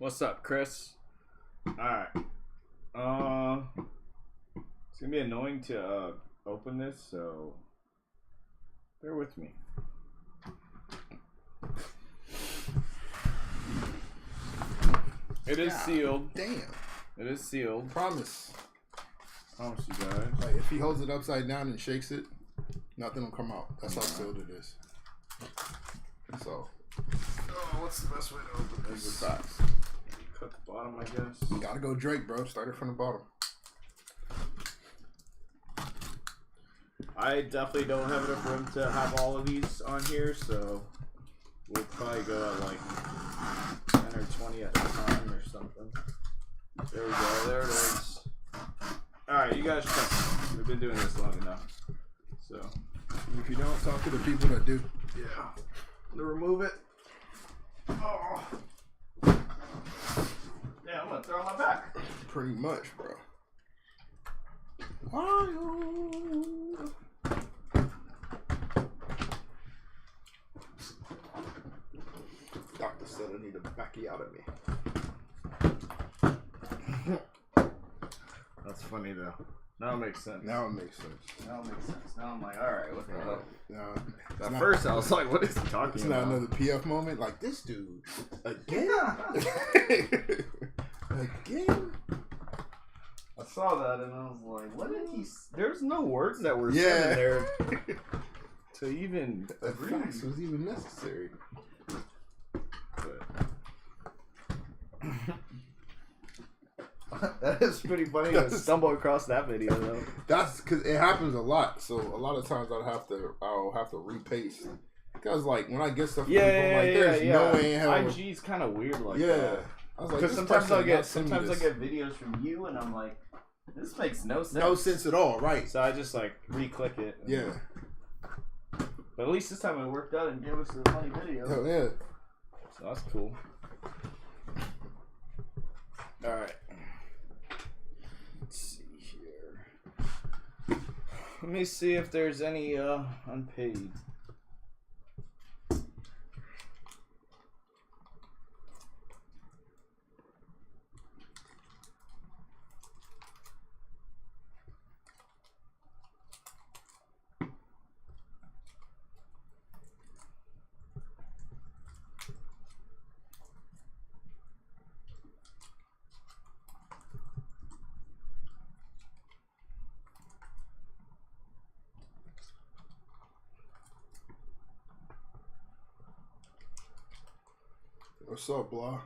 What's up, Chris? Alright. It's gonna be annoying to open this, so bear with me. It is sealed. Damn. It is sealed. Promise. Promise you guys. Like, if he holds it upside down and shakes it, nothing will come out. That's how sealed it is. So, what's the best way to open There's this? the box. Cut the bottom, I guess. You gotta go Drake, bro. Start it from the bottom. I definitely don't have enough room to have all of these on here, so we'll probably go at like 10 or 20 at a time or something. There we go. There it is. Alright, you guys trust me. We've been doing this long enough. So, If you don't, talk to the people that do. yeah. I'm gonna remove it. Oh. Yeah, I'm gonna throw it on my back. Pretty much, bro. Wild. Doctor said I need a backy out of me. That's funny though. Now it makes sense. Now it makes sense. Now it makes sense. Now I'm like, alright, what the hell? No, At first I was like, what is he talking it's about? not another PF moment. Like, this dude again. Again. I saw that and I was like, what did he? There's no words that were said in there to even That agree. fax was even necessary. That is pretty funny to stumble across that video though. That's because it happens a lot. So a lot of times I'll have to repaste because like when I get stuff from people, I'm like, there's no way in hell. IG's kind of weird like that. I was like, Because sometimes I get videos from you and I'm like, this makes no sense. no sense at all, right? So I just like re-click it. Yeah. But at least this time it worked out and gave us a funny video. Oh yeah. So that's cool. All right. Let's see here. Let me see if there's any unpaid. What's up, blah?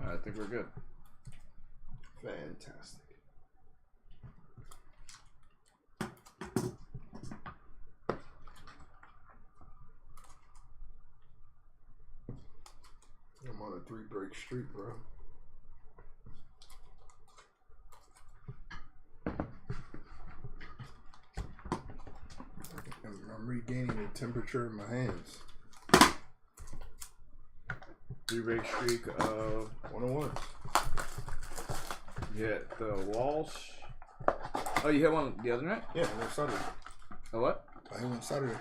I think we're good. Fantastic. I'm on a 3-break streak, bro. I'm regaining the temperature in my hands. 3-break streak of 101. you hit the Walsh. Oh, you hit one the other night? Yeah, I went Saturday. Oh, what? I went Saturday.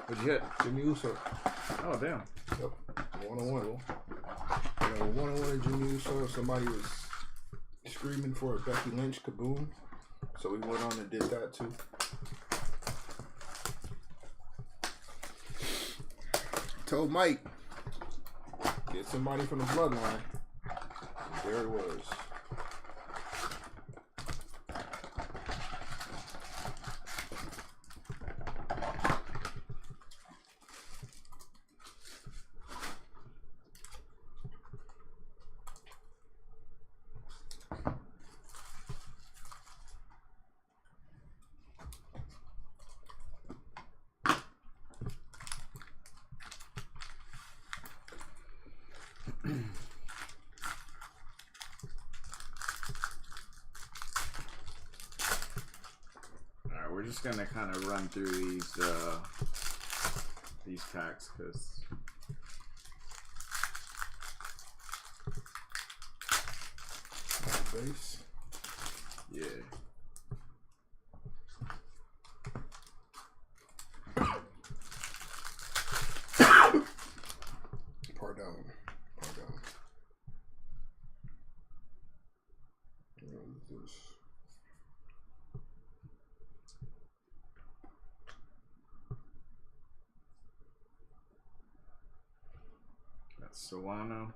What'd you hit? Jimmy Uso. Oh, damn. Yep. 101. Yeah, 101 at Jimmy Uso. Somebody was screaming for a Becky Lynch kaboom. So we went on and did that too. Told Mike, get somebody from the bloodline. And there it was. Alright, we're just gonna kind of run through these packs because Base. yeah. Solano.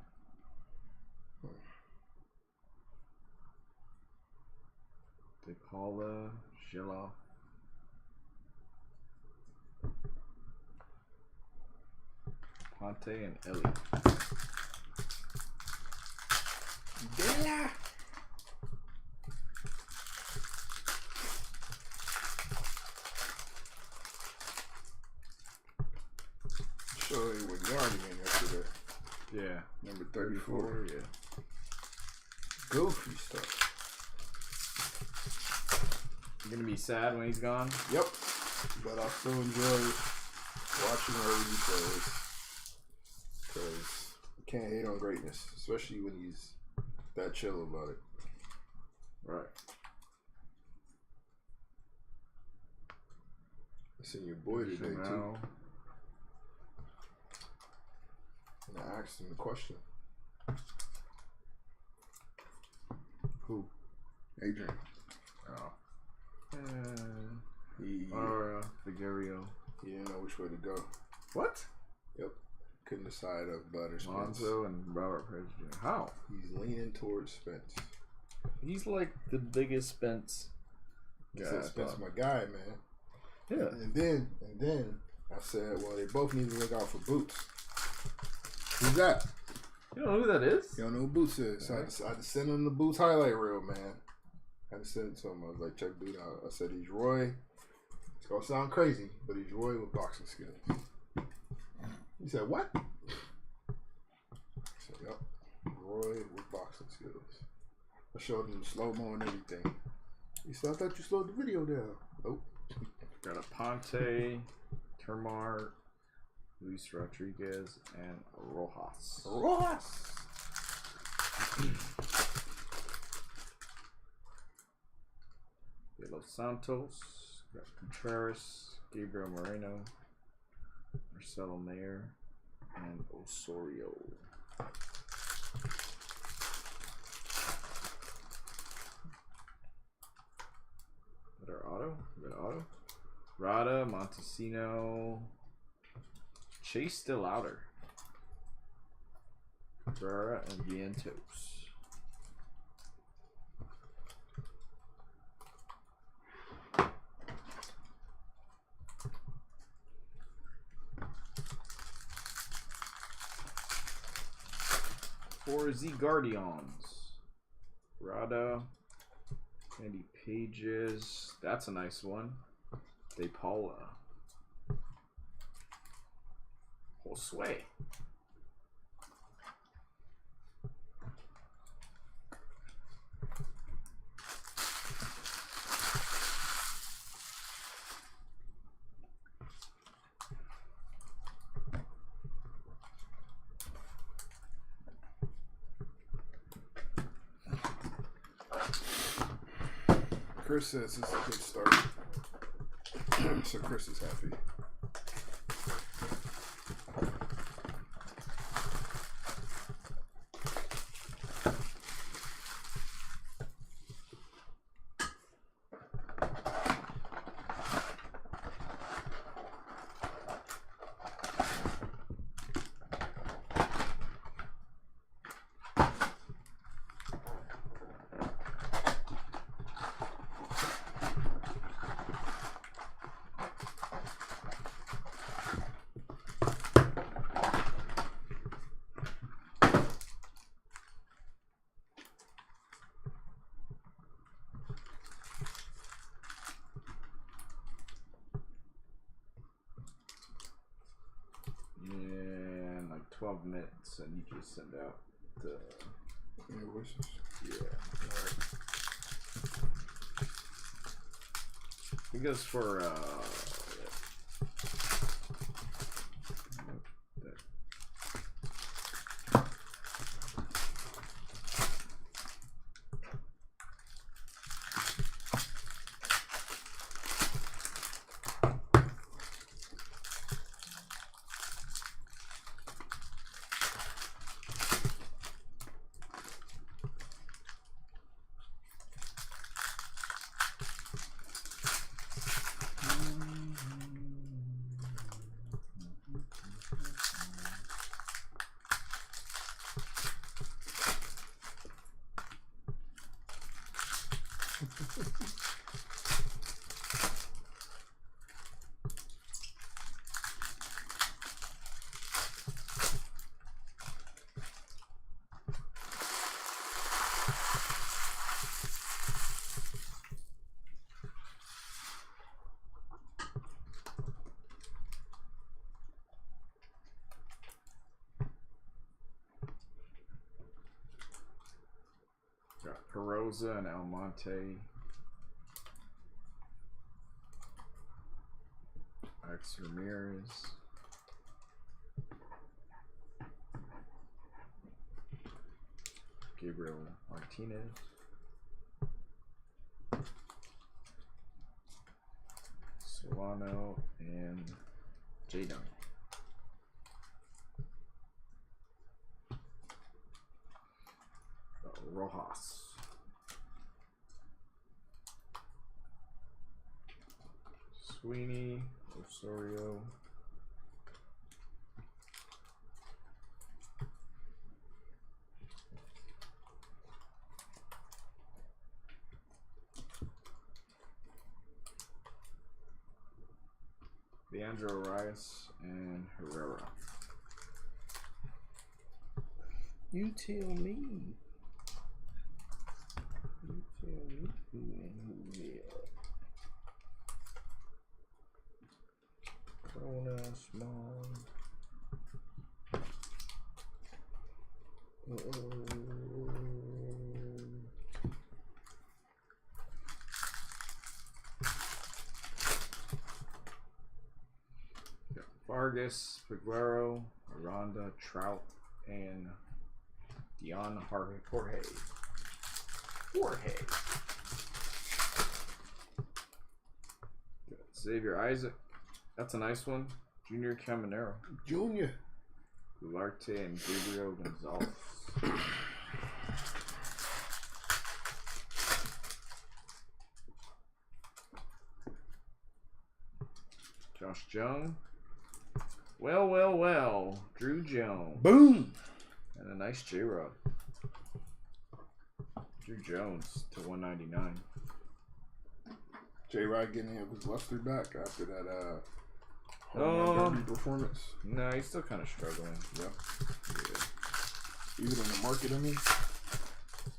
De Paula, Gila. Ponte and Ellie. Bella. Show you what Guardian yesterday. Yeah. Number 34. Yeah. Goofy stuff. You gonna be sad when he's gone? Yep. But I still enjoy watching whatever he plays. Because you can't hate on greatness, especially when he's that chill about it. Right. I seen your boy today too. And I asked him a question. Who? Adrian. Oh. He Figueroa. He didn't know which way to go. What? Yep. Couldn't decide of Butter Spence. Lonzo and Robert Perez Jr. How? He's leaning towards Spence. He's like the biggest Spence He guy. said Spence my guy, man. Yeah. And then I said, well, they both need to look out for Boots. Who's that? You don't know who that is? You don't know who Boots is. So I had to send him the Boots highlight reel, man. I had to send it to him. I was like, check Boot out. I said, he's Roy. It's going to sound crazy, but he's Roy with boxing skills. He said, what? I said, yep. Roy with boxing skills. I showed him the slow-mo and everything. He said, I thought you slowed the video down. Nope. Got a Ponte, Termar, Luis Rodriguez, and Rojas. Rojas! De Los Santos, got Contreras, Gabriel Moreno, Marcelo Mayer, and Osorio. Got our auto? We got auto? Rada, Montesino, Chase still outer. Ferrara and Vientos. For Z Guardians. Rada, Andy Pages. That's a nice one. De Paula. Josue. Chris says it's a good start. So Chris is happy. And like 12 minutes, and you just send out the invoices. Yeah. It goes for Perosa and Almonte. Alex Ramirez. Gabriel Martinez. Solano and Jadon. Rojas. Sweeney, Osorio. Leandro Arias and Herrera. You tell me. You tell me who and who will. Corona, small. Vargas, Figueroa, Aranda, Trout, and Dion Jorge. Xavier Isaac. That's a nice one. Junior Caminero. Junior. Gularte and Gabriel Gonzalez. Josh Jung. Well. Drew Jones. Boom. And a nice J-Rod. Drew Jones to 199. J-Rod getting his luster back after that home run derby performance. No, he's still kind of struggling. Yep. Yeah. Even in the market, I mean.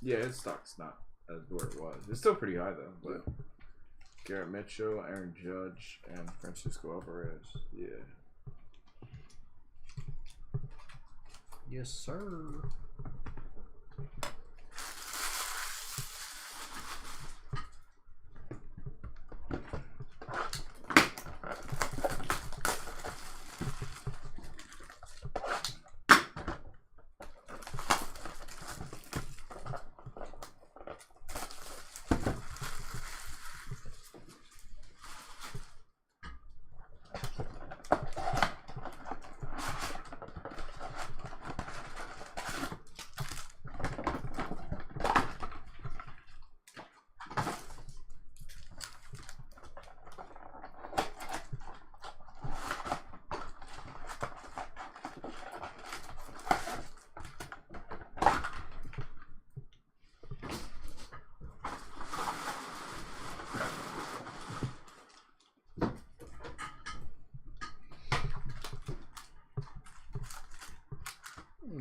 Yeah, his stock's not as where it was. It's still pretty high though. But Yeah. Garrett Mitchell, Aaron Judge, and Francisco Alvarez. Yeah. Yes, sir.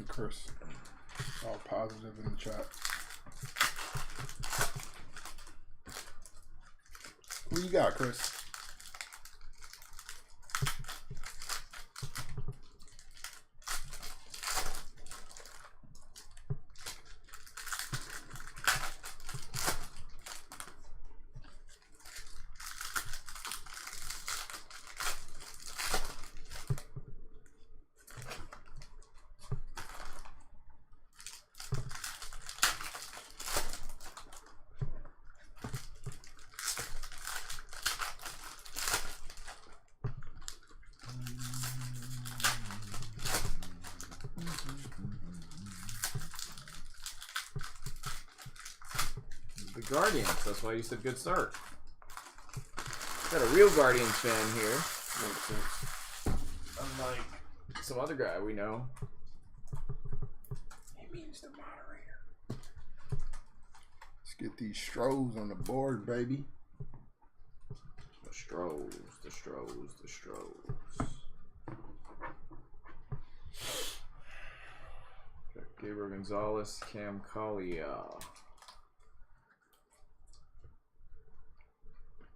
Chris, all positive in the chat. Who you got, Chris? The Guardians. That's why you said good start. Got a real Guardians fan here. Makes sense. Unlike some other guy we know. He means the moderator. Let's get these Stros on the board, baby. The Stros. Got Gabriel Gonzalez, Cam Collier.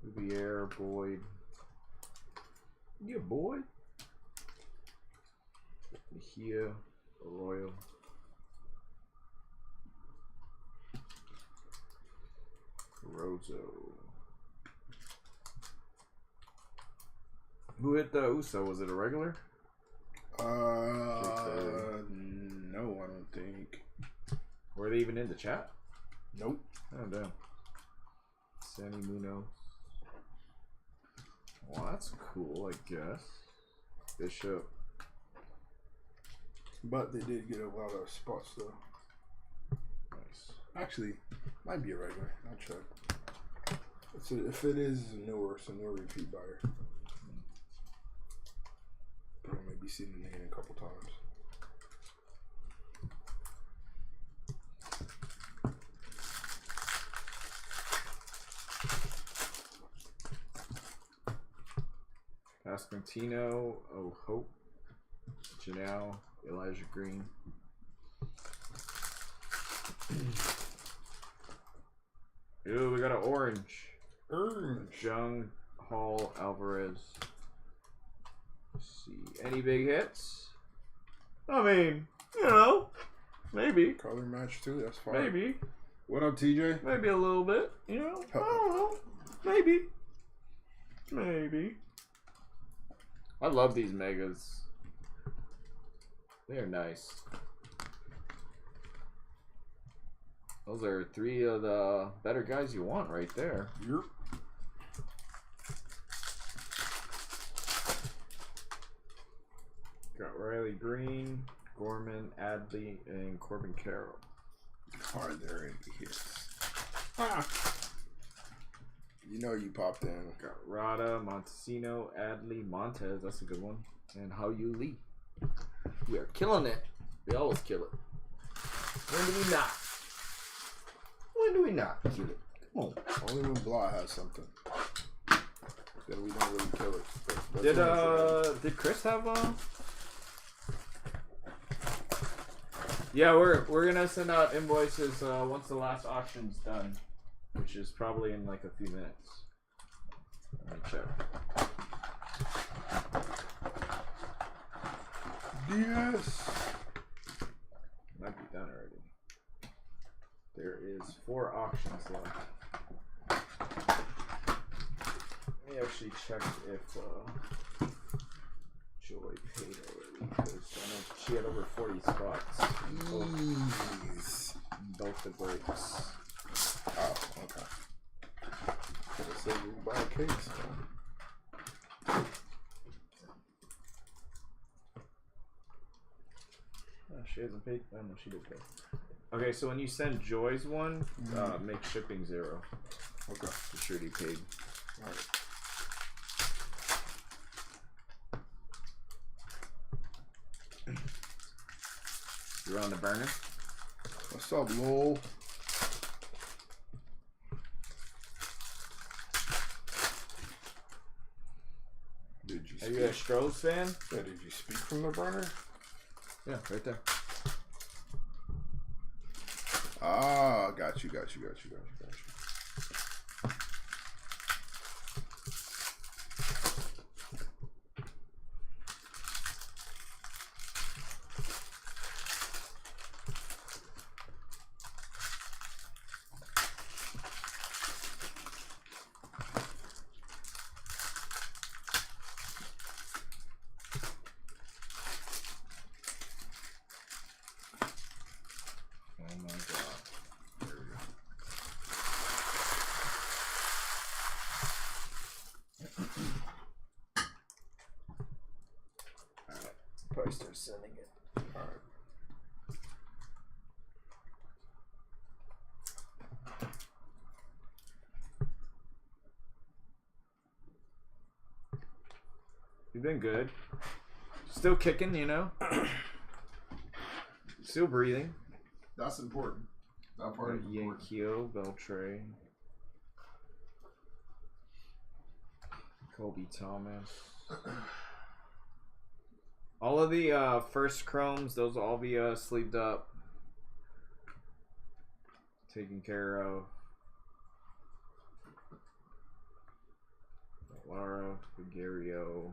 Rubier, Boyd. Yeah, Boyd. Mejia, Arroyo. Alonso. Who hit the Uso? Was it a regular? No, I don't think. Were they even in the chat? Nope. Oh, damn. Sammy Munoz. Well, that's cool, I guess. Bishop. But they did get a lot of spots, though. Nice. Actually, might be a regular. I'll check. If it is newer, it's a new repeat buyer. But I may be seeing the name a couple times. Pasquantino, Oh Hope, Janelle, Elijah Green. Ooh, we got an orange. Jung Hall Alvarez. Let's see. Any big hits? I mean, you know, maybe. Color match too, that's fine. Maybe. What up, TJ? Maybe a little bit, you know? I don't know. Maybe. Maybe. I love these megas. They're nice. Those are 3 of the better guys you want right there. Yep. Got Riley Green, Gorman, Adley, and Corbin Carroll. Are there any hits? Ah. You know you popped in. Got Rada, Montesino, Adley, Montez. That's a good one. And How You Lee. We are killing it. We always kill it. When do we not? When do we not kill it? Come on. Only when Blah has something. Then we don't really kill it. Did Chris have Yeah, we're gonna send out invoices once the last auction's done, which is probably in like a few minutes. Let me check. Yes. Might be done already. There is 4 auctions left. Let me actually check if Joy paid already, because I know she had over 40 spots. Both the breaks. Oh, okay. Could have said you buy a case. She hasn't paid. I know she did pay. Okay, so when you send Joy's one, make shipping 0. Okay. Be sure he paid. Alright. You're on the burner? What's up, lol? Did you Are you a Strohs fan? Yeah, did you speak from the burner? Yeah, right there. Ah, got you. Oh my god. There we go. Alright, probably start sending it. Alright. You've been good. Still kicking, you know? Still breathing. That's important. That part is important. Yankio, Beltray, Colby Thomas. All of the first chromes, those will all be sleeved up, taken care of. Lara, Figuerio,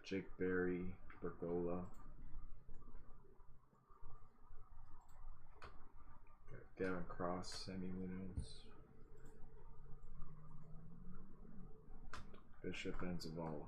Jake Berry, Bergola. Gavin Cross, Sammy Munoz, Bishop, and Zavala.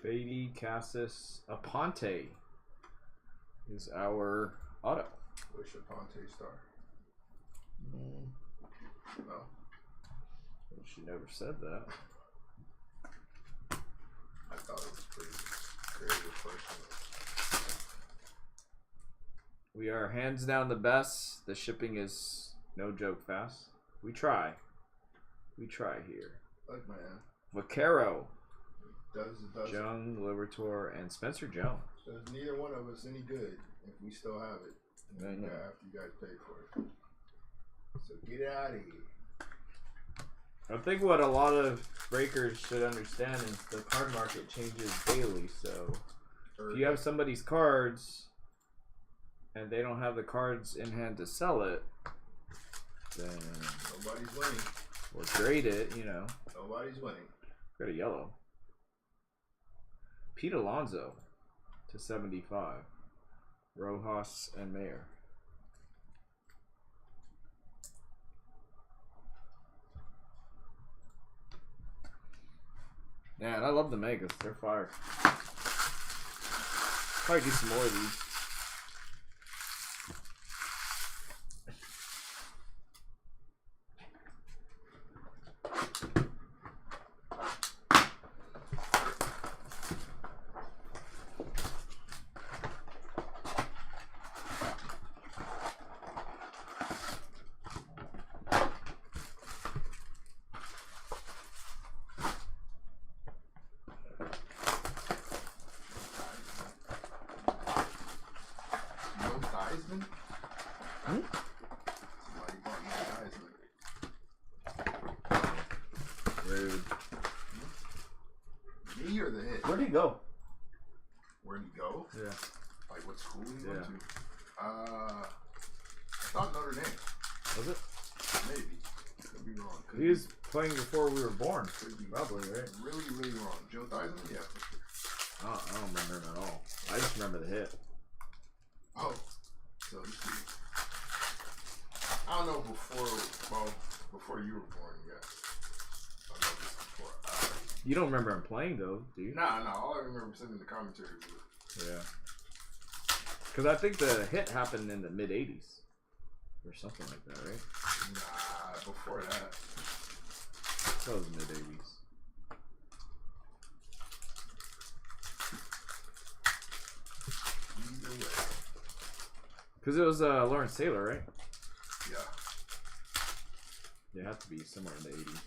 Beatty, Cassis, Aponte is our auto. Wish Aponte star. No. Well, she never said that. I thought it was pretty creative personally. We are hands down the best. The shipping is no joke fast. We try. We try here. Look, man. Vaquero. Does Jung, Libertor, and Spencer Jones. Does neither one of us any good if we still have it. I know. After you guys pay for it. So get it out of here. I think what a lot of breakers should understand is the card market changes daily. So if you have somebody's cards and they don't have the cards in hand to sell it, then nobody's winning. Or trade it, you know. Nobody's winning. Got a yellow. Pete Alonso to 75. Rojas and Mayer. Man, I love the Megas. They're fire. Probably do some more of these. Where'd he go? Where'd he go? Yeah. Like what school he went to? I thought Notre Dame. Was it? Maybe. Could be wrong. He was playing before we were born. Probably, right? Really, really wrong. Joe Theismann? Yeah, for sure. I don't remember him at all. I just remember the hit. Oh. So I don't know before you were born, yeah. I know this before. You don't remember him playing though, do you? Nah. All I remember sitting in the commentary booth. Yeah. Because I think the hit happened in the mid '80s or something like that, right? Nah, before that. That was mid '80s. Either way. Because it was Lawrence Taylor, right? Yeah. It had to be somewhere in the '80s.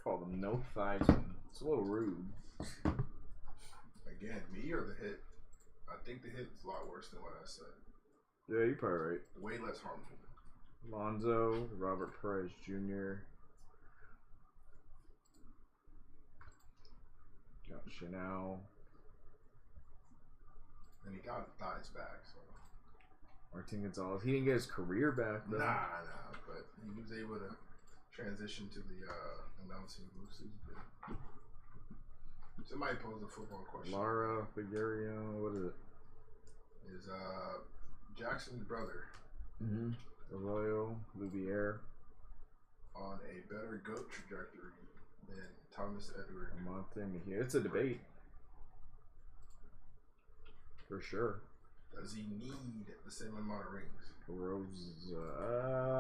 Call them no thighs. It's a little rude. Again, me or the hit? I think the hit's a lot worse than what I said. Yeah, you're probably right. Way less harmful. Lonzo, Robert Perez Jr. Got Chanel. And he got thighs back, so. Martin Gonzalez. He didn't get his career back, though. Nah, but he was able to transition to the announcing booth. Somebody posed a football question. Lara Figueroa, what is it? Is Jackson's brother Arroyo, Louviere, on a better GOAT trajectory than Thomas Edward? Monte Mejia. It's a debate. For sure. Does he need the same amount of rings? Rose,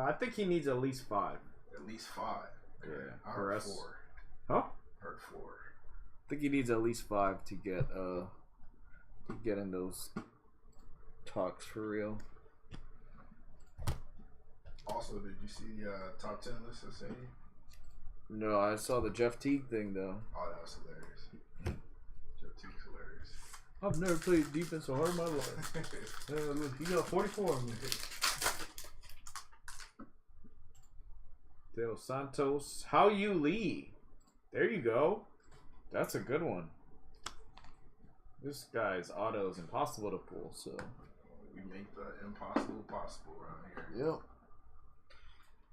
I think he needs at least 5. At least 5. Okay. Yeah. I heard 4. Huh? Heard 4. I think he needs at least 5 to get in those talks for real. Also, did you see the top 10 list of Sadie? No, I saw the Jeff Teague thing though. Oh, that was hilarious. Jeff Teague's hilarious. I've never played defense so hard in my life. Look, he got 44 on me. De Los Santos. How You Lee. There you go. That's a good one. This guy's auto is impossible to pull, so we make the impossible possible around here. yep.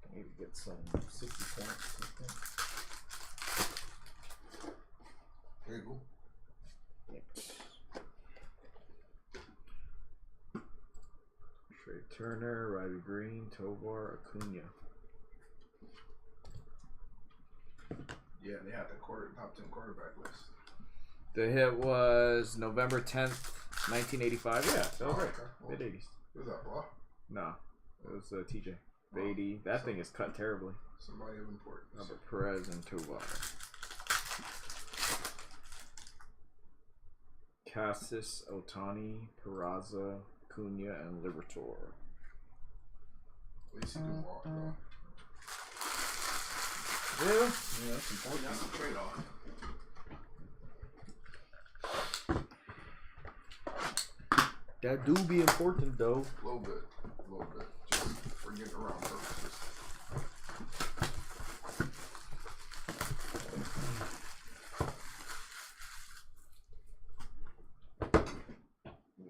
I need to get some 60 points. There you go. Trey Turner, Riley Green, Tovar, Acuna. Yeah, they had the top 10 quarterback list. The hit was November 10th, 1985. Yeah, that was right. Okay. Mid-80s. Was that ball? No, it was TJ. Beatty. That thing is cut terribly. Somebody of importance. Albert Perez and Tovar. Cassis, Otani, Peraza, Cunha, and Libertor. At least you can walk, though. Yeah, that's important. That's a trade-off. That do be important, though. A little bit. Just for getting around purposes.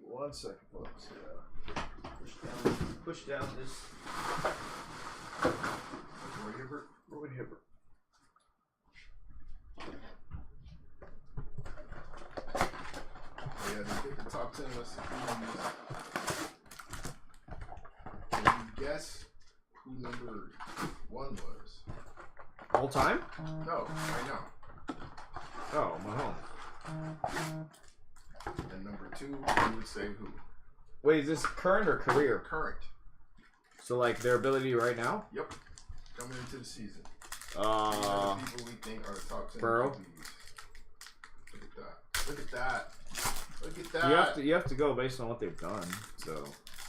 One second, folks. Push down this. Roy Hibbert. Yeah, they picked the top 10 list. Can you guess who number 1 was? All time? No, right now. Oh, Mahomes. And number 2, you would say who? Wait, is this current or career? Current. So, like, their ability right now? Yep. Coming into the season. The people we think are the top 10 Burrow. QBs. Look at that. You have to go based on what they've done. So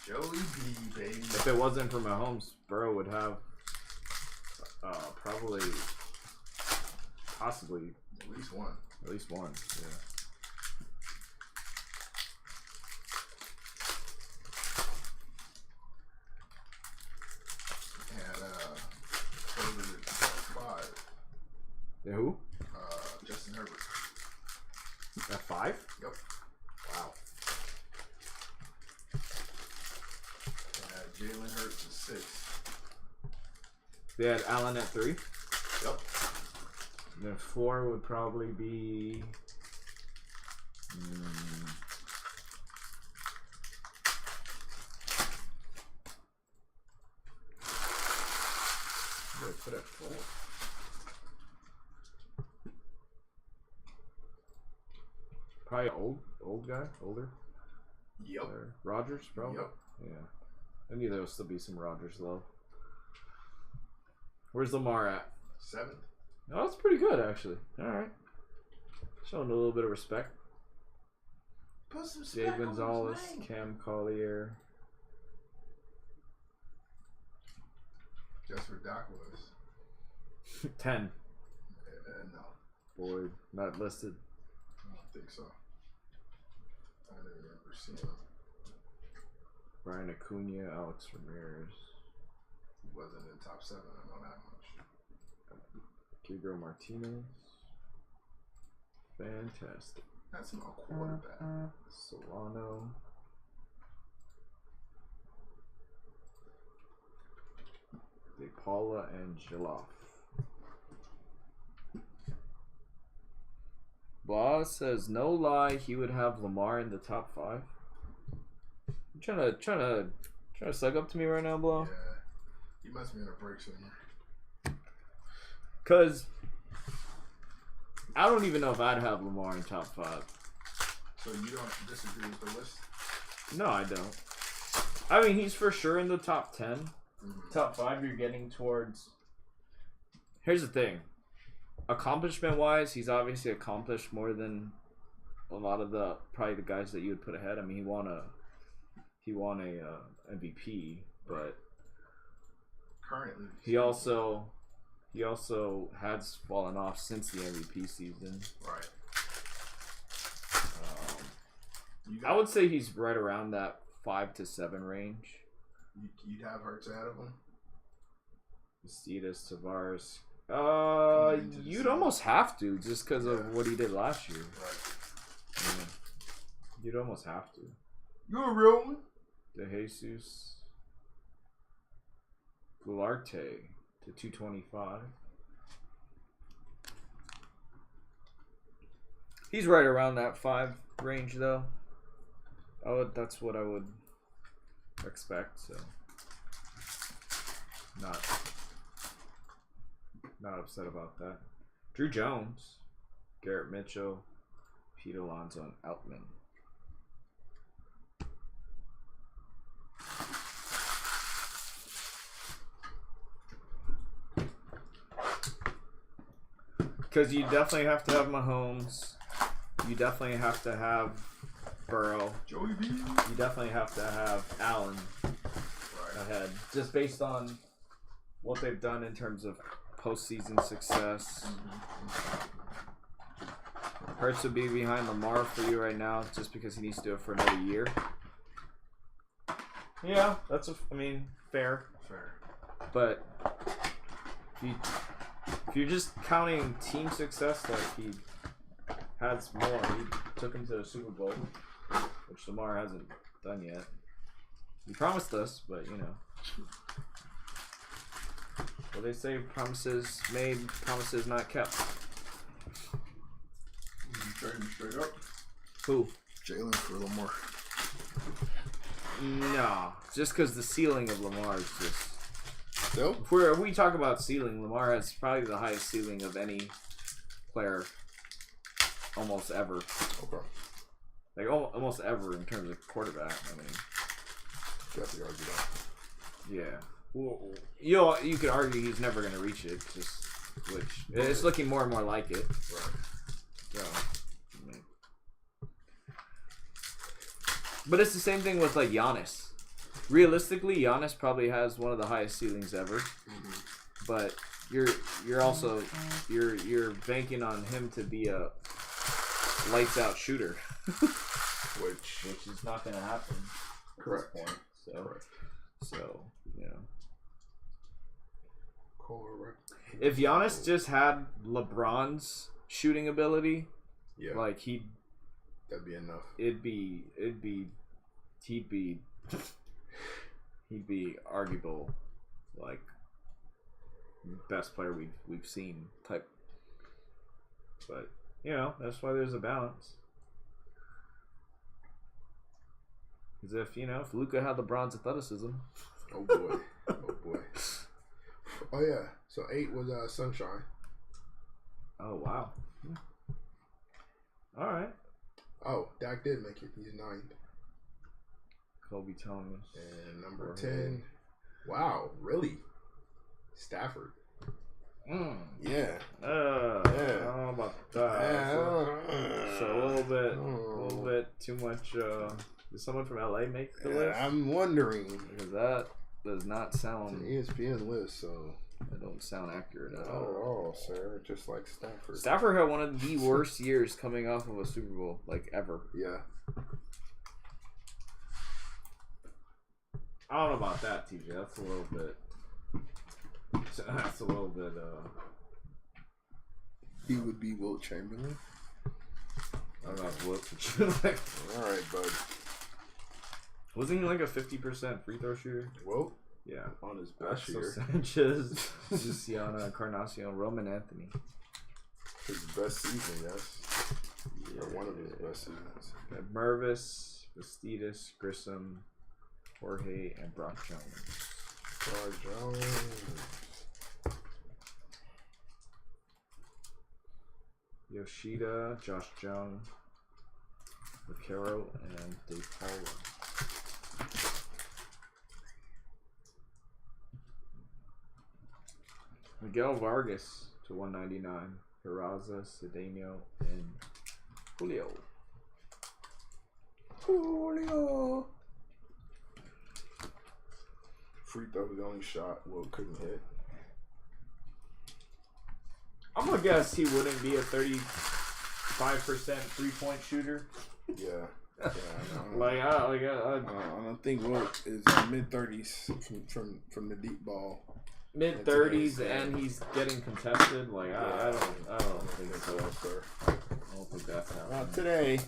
Joey B, baby. if it wasn't for Mahomes, Burrow would have probably, possibly at least one. Yeah. And 5. Yeah, who? Justin Herbert. At 5? Yep. Wow. Jalen Hurts is 6. They had Allen at 3. Yep. And then 4 would probably be. Put at 4. Probably old guy, older. Yep. Rodgers, probably. Yep. Yeah. I knew there would still be some Rodgers love. Where's Lamar at? 7th. Oh, that's pretty good, actually. All right. Showing a little bit of respect. Put some Jay Gonzalez, Cam Collier. Guess where Doc was? 10. No. Boyd, not listed. I don't think so. I don't remember seeing him. Brian Acuna, Alex Ramirez. He wasn't in the top 7, I know that much. Gabriel Martinez. Fantastic. That's my quarterback. Solano. De Paula and Giloff. Boss says no lie, he would have Lamar in the top 5. You trying to suck up to me right now, Blo? Yeah, he must be in a break somewhere. Cause I don't even know if I'd have Lamar in top 5. So you don't disagree with the list? No, I don't. I mean, he's for sure in the top 10. Mm-hmm. Top 5, you're getting towards. Here's the thing. Accomplishment-wise, he's obviously accomplished more than a lot of probably the guys that you would put ahead. I mean, he won a MVP, but currently he also has fallen off since the MVP season. Right. I would say he's right around that 5 to 7 range. You'd have Hurts ahead of him? Steedus, Tavares. You'd almost have to just because of what he did last year. Right. Yeah. You'd almost have to. You're a real one. De Jesus. Gularte to 225. He's right around that 5 range though. That's what I would expect, so not upset about that. Drew Jones, Garrett Mitchell, Pete Alonso, and Outman. Because you definitely have to have Mahomes. You definitely have to have Burrow. Joey B. You definitely have to have Allen ahead. Just based on what they've done in terms of postseason success. Hurts would be behind Lamar for you right now just because he needs to do it for another year. Yeah, that's fair. Fair. But if you're just counting team success, like he has more. He took him to the Super Bowl, which Lamar hasn't done yet. He promised us, but you know. Well, they say promises made, promises not kept. Straight up. Who? Jalen for Lamar. No, just because the ceiling of Lamar is just. Nope. If we talk about ceiling, Lamar has probably the highest ceiling of any player almost ever. Okay. Like almost ever in terms of quarterback. I mean, Definitely argue that. yeah. Well, you could argue he's never going to reach it, which it's looking more and more like it. Right. So, I mean. But it's the same thing with like Giannis. Realistically, Giannis probably has one of the highest ceilings ever. Mm-hmm. But you're also you're banking on him to be a lights out shooter, which is not going to happen. Correct. At this point. Correct. So you know. Correct. If Giannis just had LeBron's shooting ability, yeah, like that'd be enough. He'd be arguable, like best player we've seen type. But you know that's why there's a balance. Because if Luka had LeBron's athleticism, oh boy, oh boy. Oh yeah, so 8 was Sunshine. Oh wow. All right. Oh, Dak did make it. He's 9th. Kobe Thomas. And number 10. Wow, really? Stafford. Yeah. I don't know about that. So a little bit too much. Did someone from LA make the list? I'm wondering. Because that does not sound. It's an ESPN list, so. That don't sound accurate at all. Oh, sir. Just like Stafford. Stafford had one of the worst years coming off of a Super Bowl, like ever. Yeah. I don't know about that, TJ. That's a little bit. He would be Wilt Chamberlain. I don't know if Wilt. All right, bud. Wasn't he like a 50% free throw shooter? Wilt? Yeah. On his best year. Sanchez, Luciana, Encarnacion, Roman Anthony. His best season, yes. Yeah. Or one of his best seasons. Mervis, Vastidis, Grissom, Jorge, and Brock Jones. Brock Jones. Yoshida, Josh Jung, Vaquero, and DePaula. Miguel Vargas to 199. Peraza, Cedeno, and Julio. Free throw was the only shot Will couldn't hit. I'm gonna guess he wouldn't be a 35% 3-point shooter. Yeah. I don't think Will is mid-30s from the deep ball. mid-30s and he's getting contested. Like I don't think so, sir. I don't think that's happening. Not today.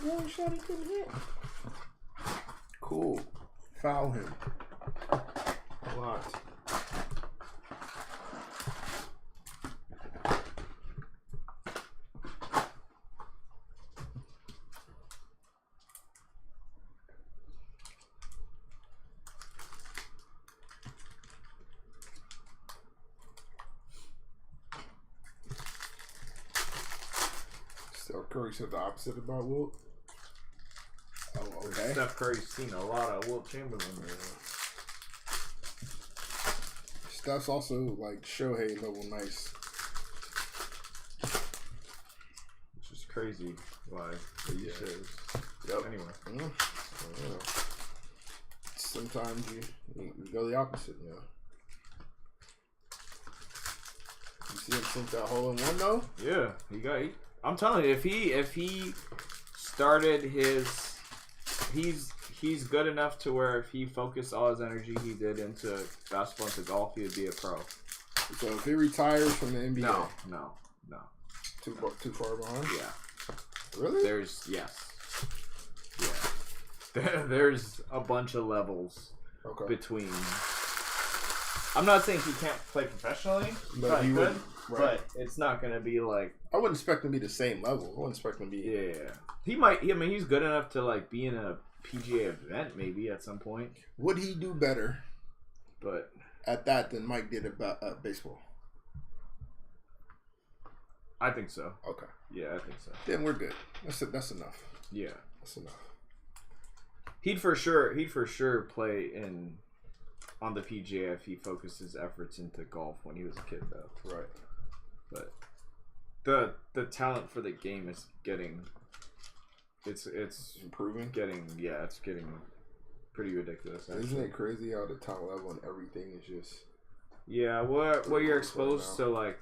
One shot he couldn't hit. Cool. Foul him. A lot. Steph Curry said the opposite about Wilt. Oh, okay. Steph Curry's seen a lot of Wilt Chamberlain. Steph's also like Shohei level nice. Which is crazy. Why? Yeah. Yep. Anyway. Yeah. Sometimes you go the opposite, you know. You see him sink that hole in one though? Yeah, I'm telling you, if he started he's good enough to where if he focused all his energy he did into basketball, into golf, he would be a pro. So if he retires from the NBA, no, too far behind. Yeah, really? There's a bunch of levels between. I'm not saying he can't play professionally, but he could. Right. But it's not going to be like... I wouldn't expect him to be the same level. I wouldn't expect him to be... Yeah. He might... I mean, he's good enough to like be in a PGA event maybe at some point. Would he do better but at that than Mike did about baseball? I think so. Okay. Yeah, I think so. Then we're good. That's enough. Yeah. That's enough. He'd for sure play on the PGA if he focused his efforts into golf when he was a kid, though. Right. But the talent for the game is getting it's improving. It's getting pretty ridiculous. Actually. Isn't it crazy how the talent level and everything is just? Yeah. What you're exposed to, like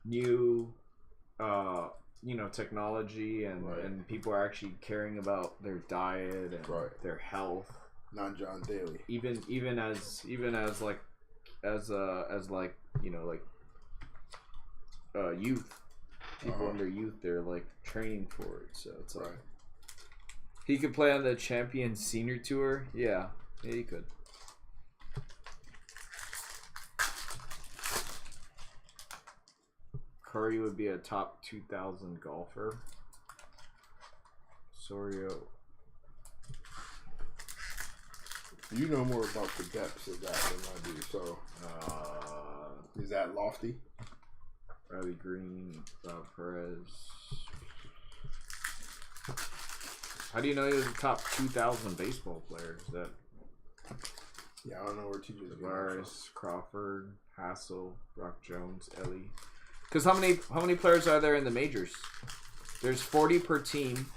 new, technology and people are actually caring about their diet and their health. Not John Daly. Even as youth, people in their youth, they're like training for it. So it's like he could play on the Champions Senior Tour. Yeah, he could. Curry would be a top 2,000 golfer. Sorio. You know more about the depths of that than I do, so is that lofty? Riley Green, Bob Perez. How do you know he was a top 2,000 baseball player? Is that? Yeah, I don't know where TJ's Tavares, Crawford, Hassel, Brock Jones, Ellie. Because how many players are there in the majors? There's 40 per team,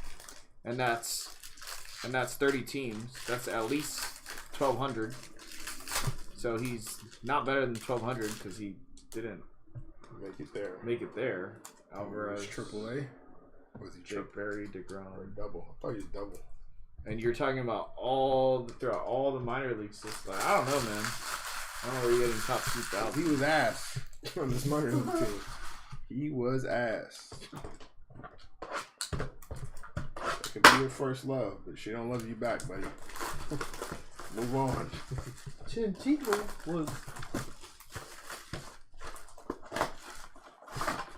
and that's 30 teams. That's at least 1,200. So he's not better than 1,200 because he didn't make it there. Alvarez, AAA. Was he Jake Berry, DeGrom, or double? I thought he was double. And you're talking about throughout all the minor leagues. Just like, I don't know, man. I don't know where you're getting top 2,000. He was ass on this minor league team. He was ass. It could be your first love, but she don't love you back, buddy. Move on. Chinchito was.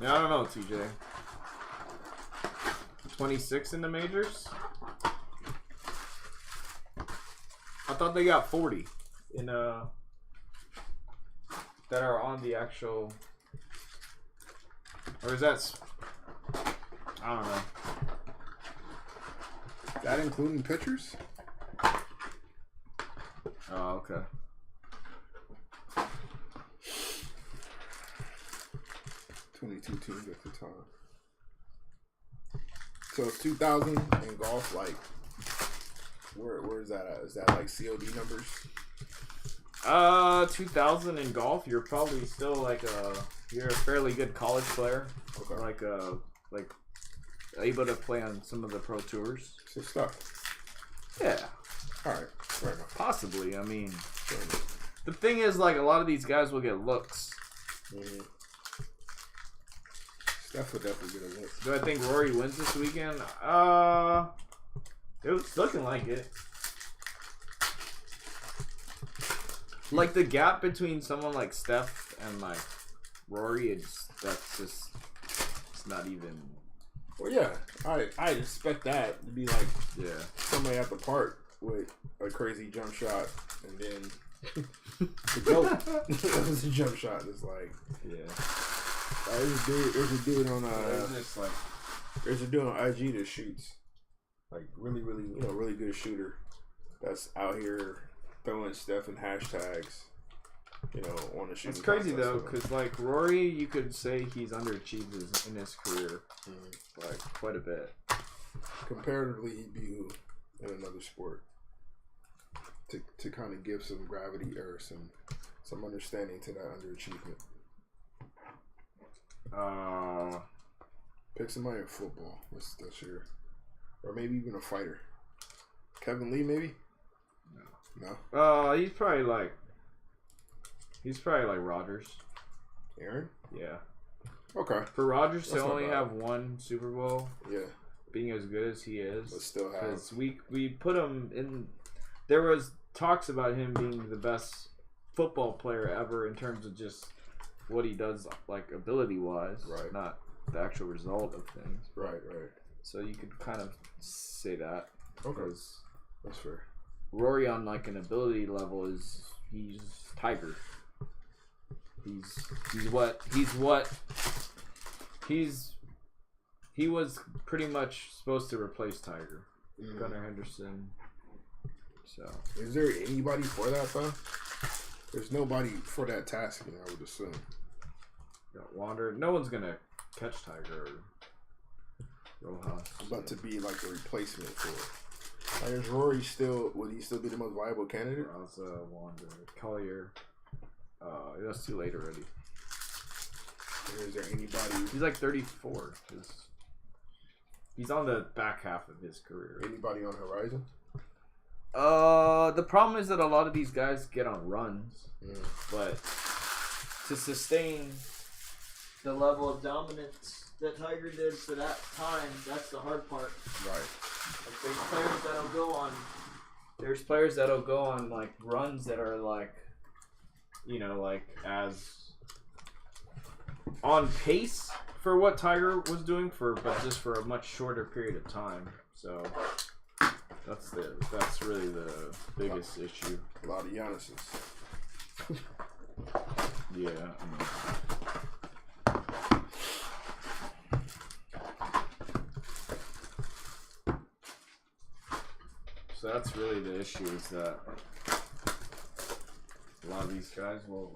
Yeah, I don't know, TJ. 26 in the majors? I thought they got 40 in that are on the actual. Or is that? I don't know. Is that including pitchers? Oh, okay. Two teams at the time. So it's 2,000 in golf. Like, where is that at? Is that like COD numbers? 2000 in golf, you're probably still like you're a fairly good college player. Okay. Like able to play on some of the pro tours. Some stuff. Yeah. All right. Fair enough. Possibly. I mean, the thing is, like, a lot of these guys will get looks. Mm-hmm. Steph would definitely get a look. Do I think Rory wins this weekend? It was looking like it. Like, the gap between someone like Steph and, like, Rory, it's not even... Well, yeah. I'd expect that to be, like, somebody at the park with a crazy jump shot, and then the GOAT. That was a jump shot. It's like... Yeah. There's a dude on there's a dude on IG that shoots like really really good shooter that's out here throwing stuff and hashtags on the shooting. It's crazy though, because like Rory, you could say he's underachieved in his career like quite a bit. Comparatively, he'd be who in another sport to kind of give some gravity or some understanding to that underachievement. Pick somebody in football. That's your, or maybe even a fighter. Kevin Lee, maybe. No. He's probably like Rodgers. Aaron. Yeah. Okay. For Rodgers to only have one Super Bowl. Yeah. Being as good as he is, but still have. Because we put him in. There was talks about him being the best football player ever in terms of just what he does, like ability-wise, right? Not the actual result of things, right. So you could kind of say that. Okay, that's fair. Rory on like an ability level he's Tiger. He was pretty much supposed to replace Tiger, Gunnar Henderson. So is there anybody for that though? There's nobody for that task, I would assume. Wander. No one's gonna catch Tiger or Rojas. But to be like a replacement for it. Like, is Rory would he still be the most viable candidate? Raza, Wander, Collier. That's too late already. Or is there anybody? He's like 34. He's on the back half of his career. Anybody on the horizon? The problem is that a lot of these guys get on runs, but to sustain the level of dominance that Tiger did for that time, that's the hard part. Right. Like, there's players that'll go on like runs that are like, like as on pace for what Tiger was doing but just for a much shorter period of time. So that's really the biggest issue. A lot of Giannis's. Yeah. So that's really the issue, is that a lot of these guys will...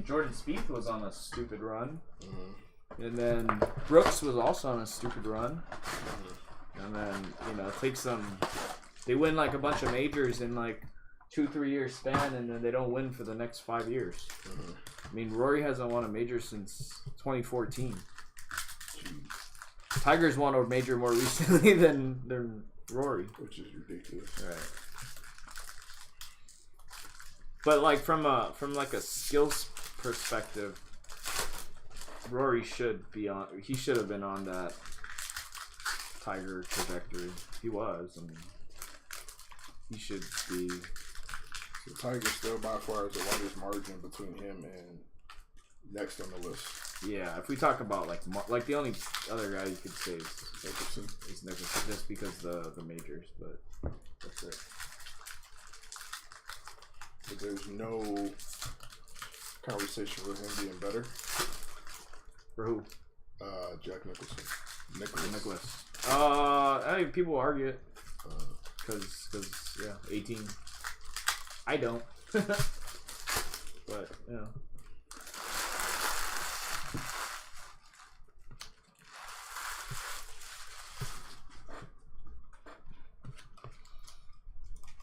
Jordan Spieth was on a stupid run. Mm-hmm. And then Brooks was also on a stupid run. Mm-hmm. And then, it takes them... They win like a bunch of majors in like 2-3 year span, and then they don't win for the next 5 years. Mm-hmm. Rory hasn't won a major since 2014. Jeez. Tiger's won a major more recently than Rory, which is ridiculous. Right. But like from a skills perspective, Rory should have been on that Tiger trajectory. He was. He should be. So Tiger still by far is the widest margin between him and next on the list. Yeah, if we talk about like the only other guy you could say is Nicholson, just because the majors, but that's it. But there's no conversation with him being better. For who? Jack Nicholson. Nicholas. I think people argue it. Because 18. I don't. But,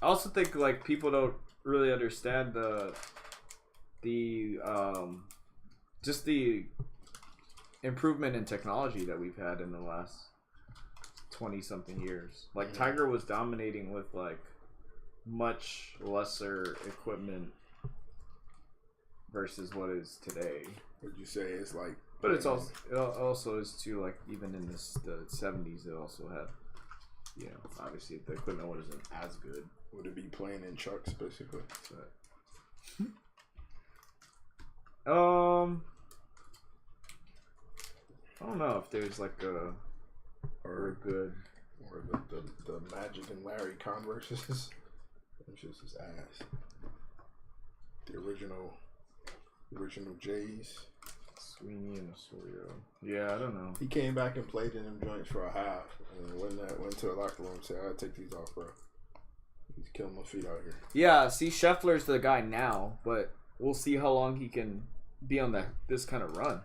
I also think like people don't really understand the just the improvement in technology that we've had in the last 20 something years. Like Tiger was dominating with like much lesser equipment versus what is today. Would you say it's like? But it's also it also is too, like even in the 70s it also had, you know, obviously the equipment wasn't as good. Would it be playing in chucks basically? But, I don't know if there's like a good or the Magic and Larry Converses. It's just his ass. The original J's. Sweeney and Osorio. Yeah, I don't know. He came back and played in them joints for a half, and went to the locker room and said, "I gotta take these off, bro. He's killing my feet out here." Yeah, see, Scheffler's the guy now, but we'll see how long he can be on this kind of run.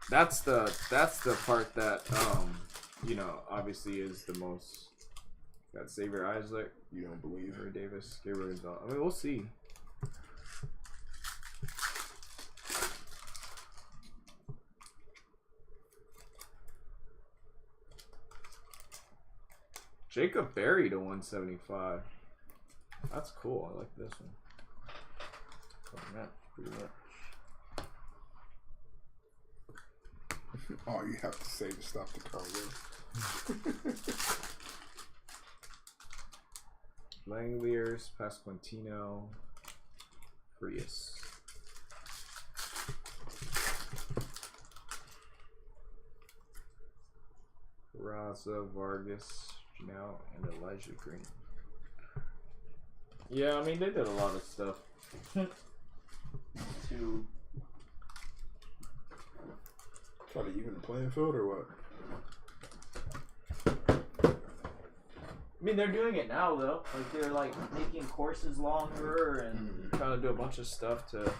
That's the part that you know, obviously is the most. Got Xavier Isaac. You don't believe Henry Davis, Gabriel Gonzalez. I mean, we'll see. Jacob Berry to 175. That's cool. I like this one. Pretty much. All you have to say to stop the car with. Langoliers, Pasquantino, Frias. Raza, Vargas, Janelle, and Elijah Green. Yeah, I mean, they did a lot of stuff. to Try to even the playing field or what? I mean, they're doing it now, though. Like, they're, like, making courses longer and trying to do a bunch of stuff to...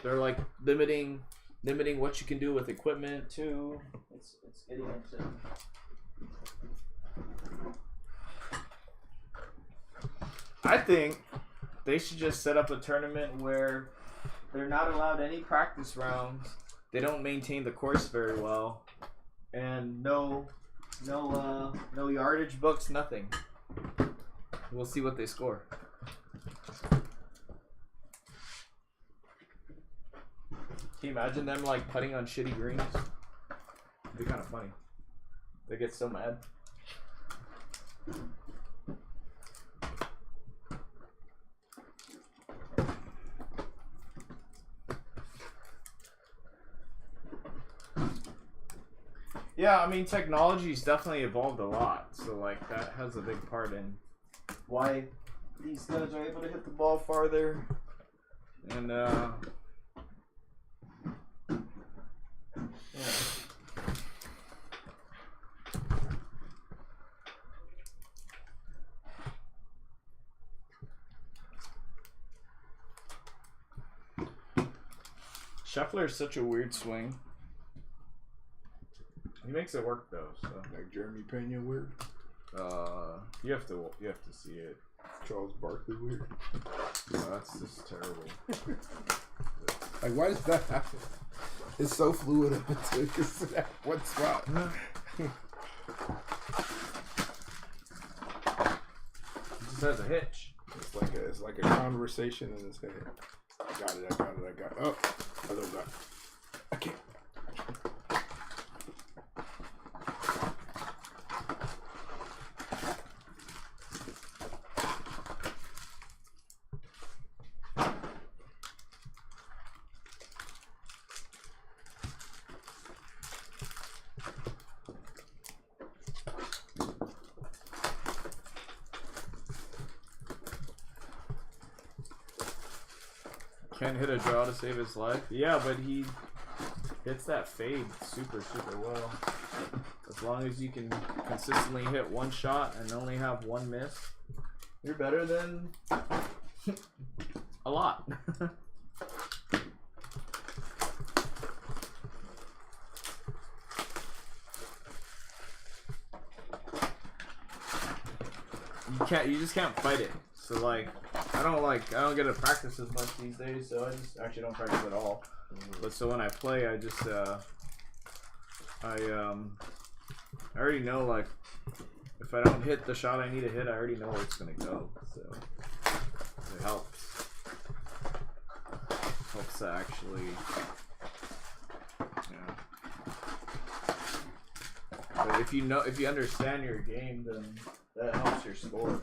They're, like, limiting what you can do with equipment, too. It's getting into... I think they should just set up a tournament where they're not allowed any practice rounds. They don't maintain the course very well, and no yardage books, nothing. We'll see what they score. Can you imagine them like putting on shitty greens? It'd be kind of funny. They get so mad. Yeah, I mean, technology's definitely evolved a lot, so like that has a big part in why these guys are able to hit the ball farther. And yeah. Scheffler is such a weird swing. He makes it work though, so Like Jeremy Pena weird. you have to see it. Charles Barkley weird. Yeah, that's just terrible. Like, why does that happen? It's so fluid up until it gets to that one spot. It just has a hitch. It's like a conversation in his head. I got it. Oh, I don't got it. I can't. Can't hit a draw to save his life. Yeah, but he hits that fade super well. As long as you can consistently hit one shot and only have one miss, you're better than a lot. you just can't fight it. So like I don't get to practice as much these days, so I just actually don't practice at all. But so when I play, I just I already know, like, if I don't hit the shot I need to hit, I already know where it's gonna go. So it helps. Helps to actually, yeah. But if you understand your game, then that helps your score.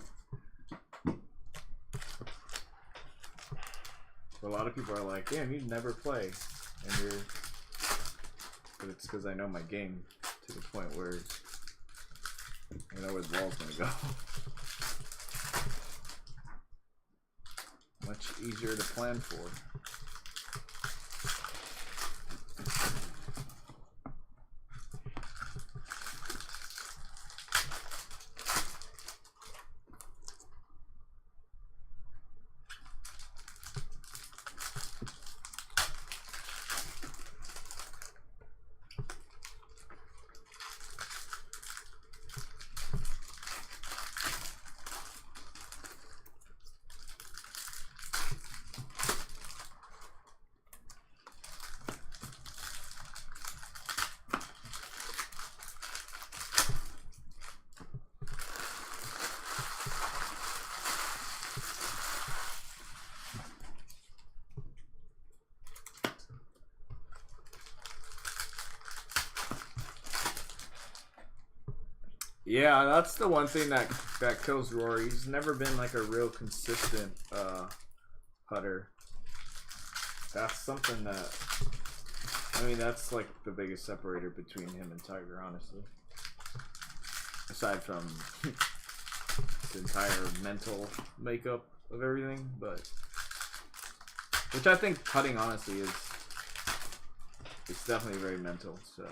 But a lot of people are like, "Damn, you never play," and you're. But it's because I know my game to the point where I know where the ball's gonna go. Much easier to plan for. Yeah, that's the one thing that kills Rory. He's never been like a real consistent putter. That's something that, I mean, that's like the biggest separator between him and Tiger, honestly. Aside from the entire mental makeup of everything, but which I think putting honestly is it's definitely very mental. So.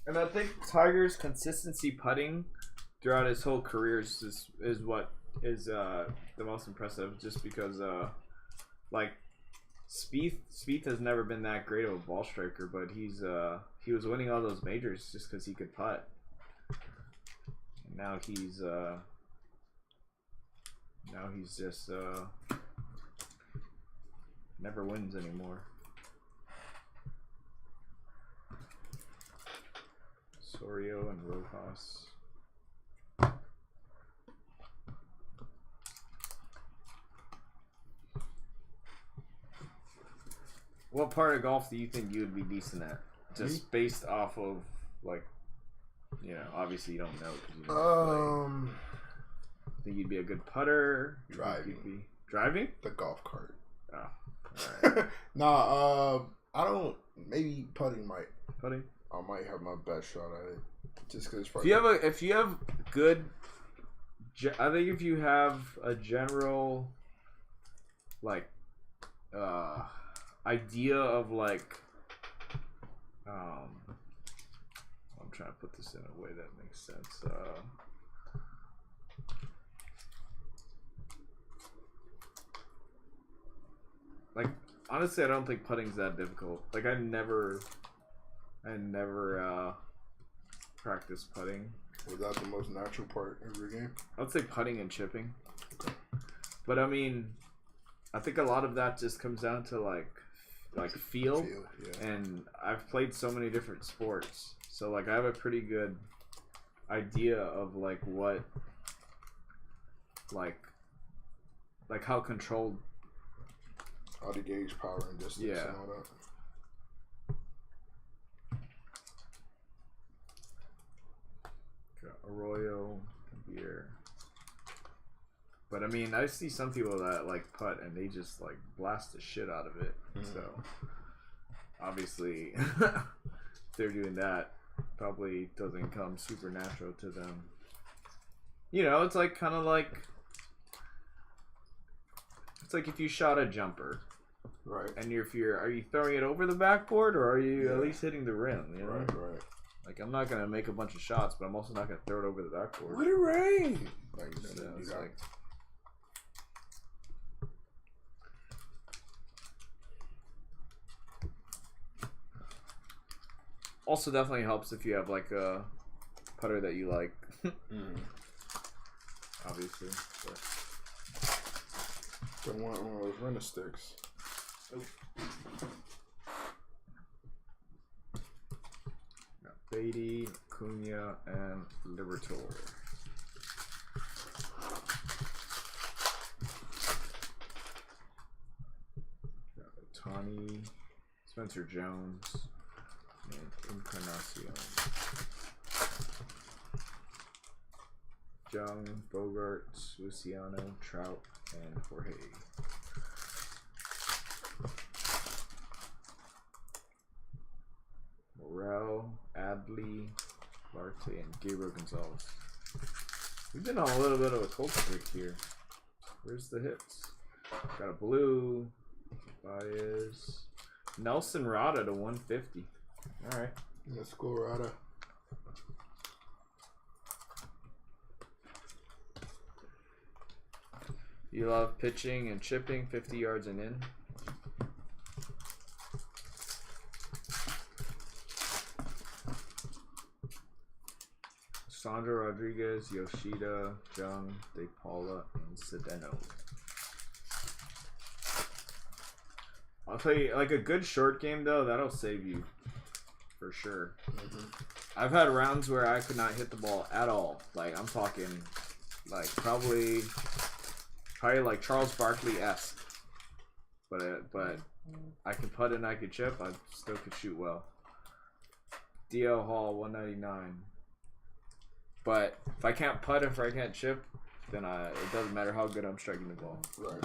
And I think Tiger's consistency putting throughout his whole career is what is the most impressive. Just because, like, Spieth has never been that great of a ball striker, but he was winning all those majors just because he could putt. And now he's just never wins anymore. Sorio and Rojas. What part of golf do you think you would be decent at? Just based off of, like, you know, obviously you don't know. 'Cause you don't play. Think you'd be a good putter? Driving. Driving? The golf cart. Oh, alright. Nah, I don't. Maybe putting might. Putting? I might have my best shot at it, just because. If you have good, I think if you have a general, like, idea of like, I'm trying to put this in a way that makes sense. Like, honestly, I don't think putting's that difficult. Like, I never practiced putting. Was that the most natural part of your game? I'd say putting and chipping. But I mean, I think a lot of that just comes down to like feel. Yeah. And I've played so many different sports, so like I have a pretty good idea of like what, like how controlled. How to gauge power and distance and all that. Arroyo here. But I mean, I see some people that like putt and they just like blast the shit out of it. So obviously, if they're doing that, probably doesn't come super natural to them. You know, it's like kind of like it's like if you shot a jumper, right? And are you throwing it over the backboard or are you at least hitting the rim? You know? Right. Like I'm not gonna make a bunch of shots, but I'm also not gonna throw it over the backboard. Let it rain. Like, it's like. Also, definitely helps if you have like a putter that you like. Obviously. But. Don't want one of those rent sticks. Oh. Got Beatty, Cunha, and Libertor. Got Otani, Spencer Jones. And Encarnacion. Jung, Bogarts, Luciano, Trout, and Jorge. Morel, Adley, Larte, and Gabriel Gonzalez. We've been on a little bit of a cold streak here. Where's the hits? Got a blue. Baez. Nelson Rada to 150. Alright. Let's go, Rada. You love pitching and chipping 50 yards and in. Sandro Rodriguez, Yoshida, Jung, De Paula, and Sedeno. I'll tell you, like a good short game though, that'll save you. For sure. I've had rounds where I could not hit the ball at all. Like I'm talking, like probably like Charles Barkley-esque. But I could putt and I could chip. I still could shoot well. DL Hall 199. But if I can't putt, if I can't chip, then it doesn't matter how good I'm striking the ball. Right.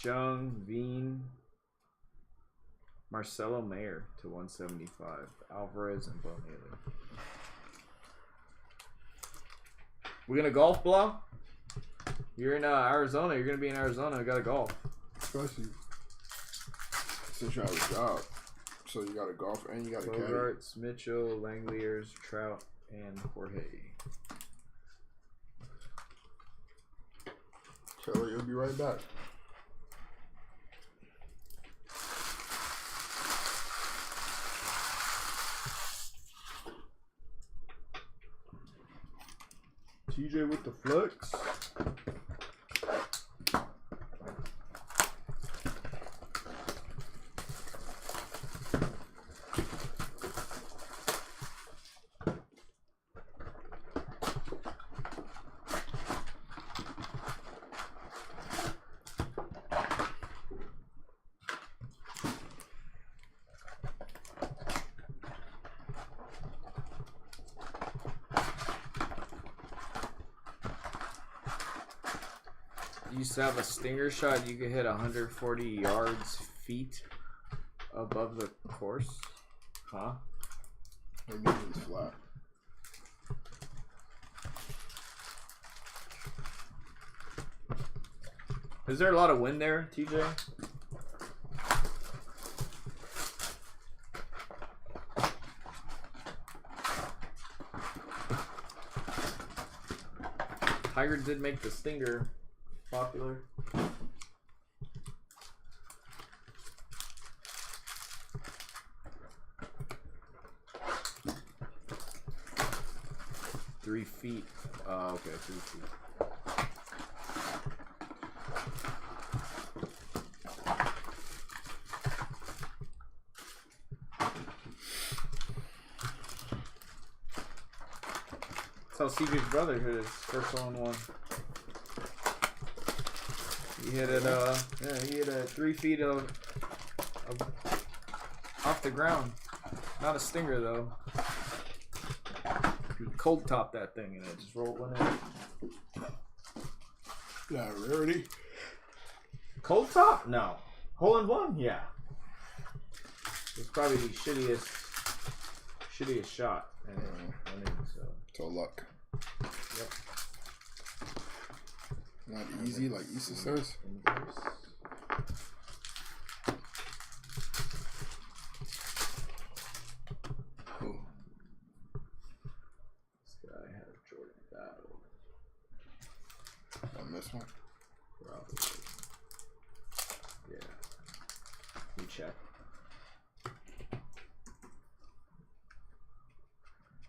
Jung, Veen, Marcelo Mayer to 175, Alvarez, and Bo Naylor. We gonna golf, Blah? You're in Arizona. You're gonna be in Arizona. I gotta golf. Especially since you have a job, so you gotta golf and you gotta caddy. Bogarts, Mitchell, Langliers, Trout, and Jorge. Kelly, you'll be right back. TJ with the flex. Used to have a stinger shot, you could hit 140 yards feet above the course. Huh? It means it's flat. Is there a lot of wind there, TJ? Tiger did make the stinger popular. Three feet. Okay, 3 feet. That's how CJ's brother hit his first hole in one. He hit it. Yeah, he hit it 3 feet of off the ground. Not a stinger though. He cold topped that thing and it just rolled one in. Not rarity. Cold top? No. Hole in one? Yeah. It's probably the shittiest shot. I think so. So luck. Yep. Not easy like Issa says. Cool. This guy had a Jordan battle. I missed one. Probably. Yeah. You check.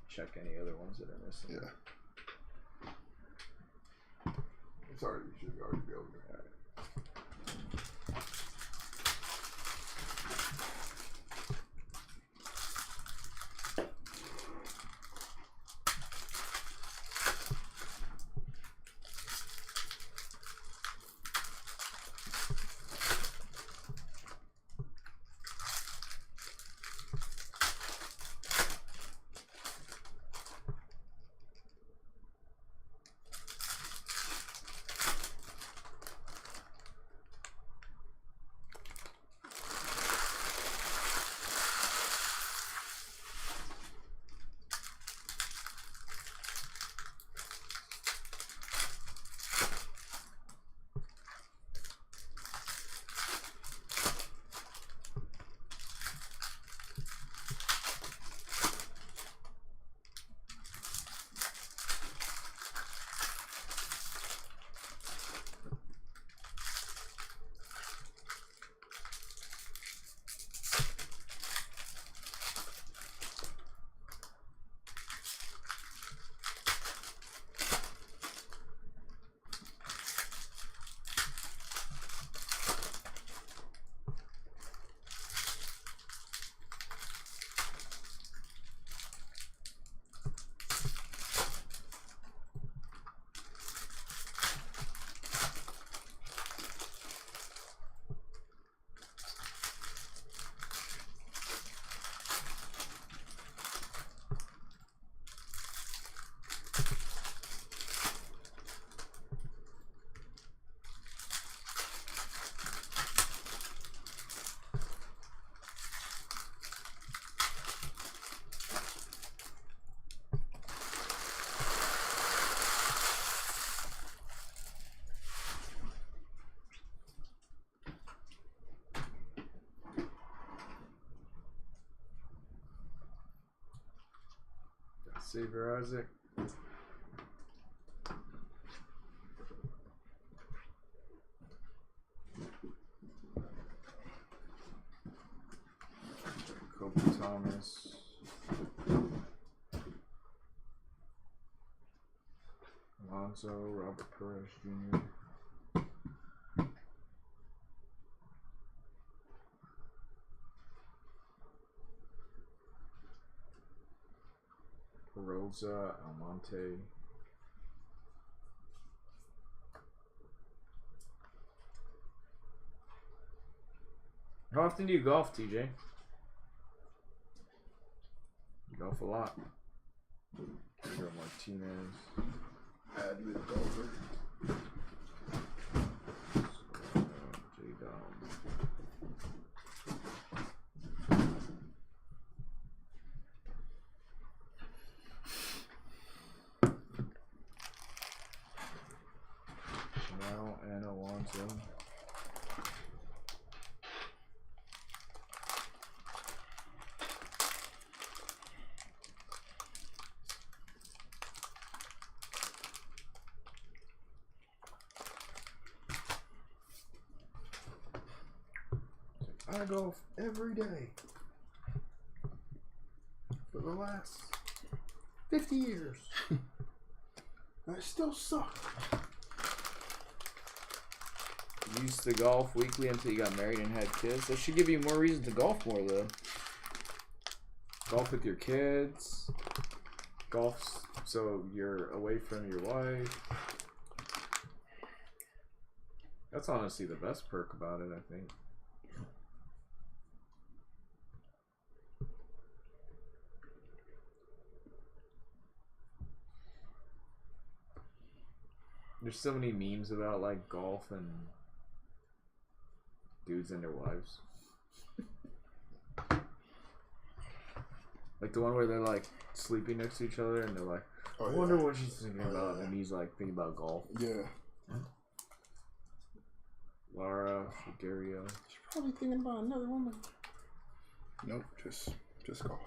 Check any other ones that are missing. Yeah. It's already, you should already be over there. Saber Isaac. Kobe Thomas. Alonzo, Robert Perez Jr. Rosa, Almonte. How often do you golf, TJ? You golf a lot. Pedro Martinez. Add with golfer. J-Dom. Chanel and Alonso. I golf every day for the last 50 years. I still suck. You used to golf weekly until you got married and had kids. That should give you more reason to golf more, though. Golf with your kids. Golf so you're away from your wife. That's honestly the best perk about it, I think. There's so many memes about like golf and dudes and their wives. Like the one where they're like sleeping next to each other and they're like, I wonder what she's thinking about, and he's like thinking about golf. Yeah. Lara, Dario. She's probably thinking about another woman. Nope, just golf.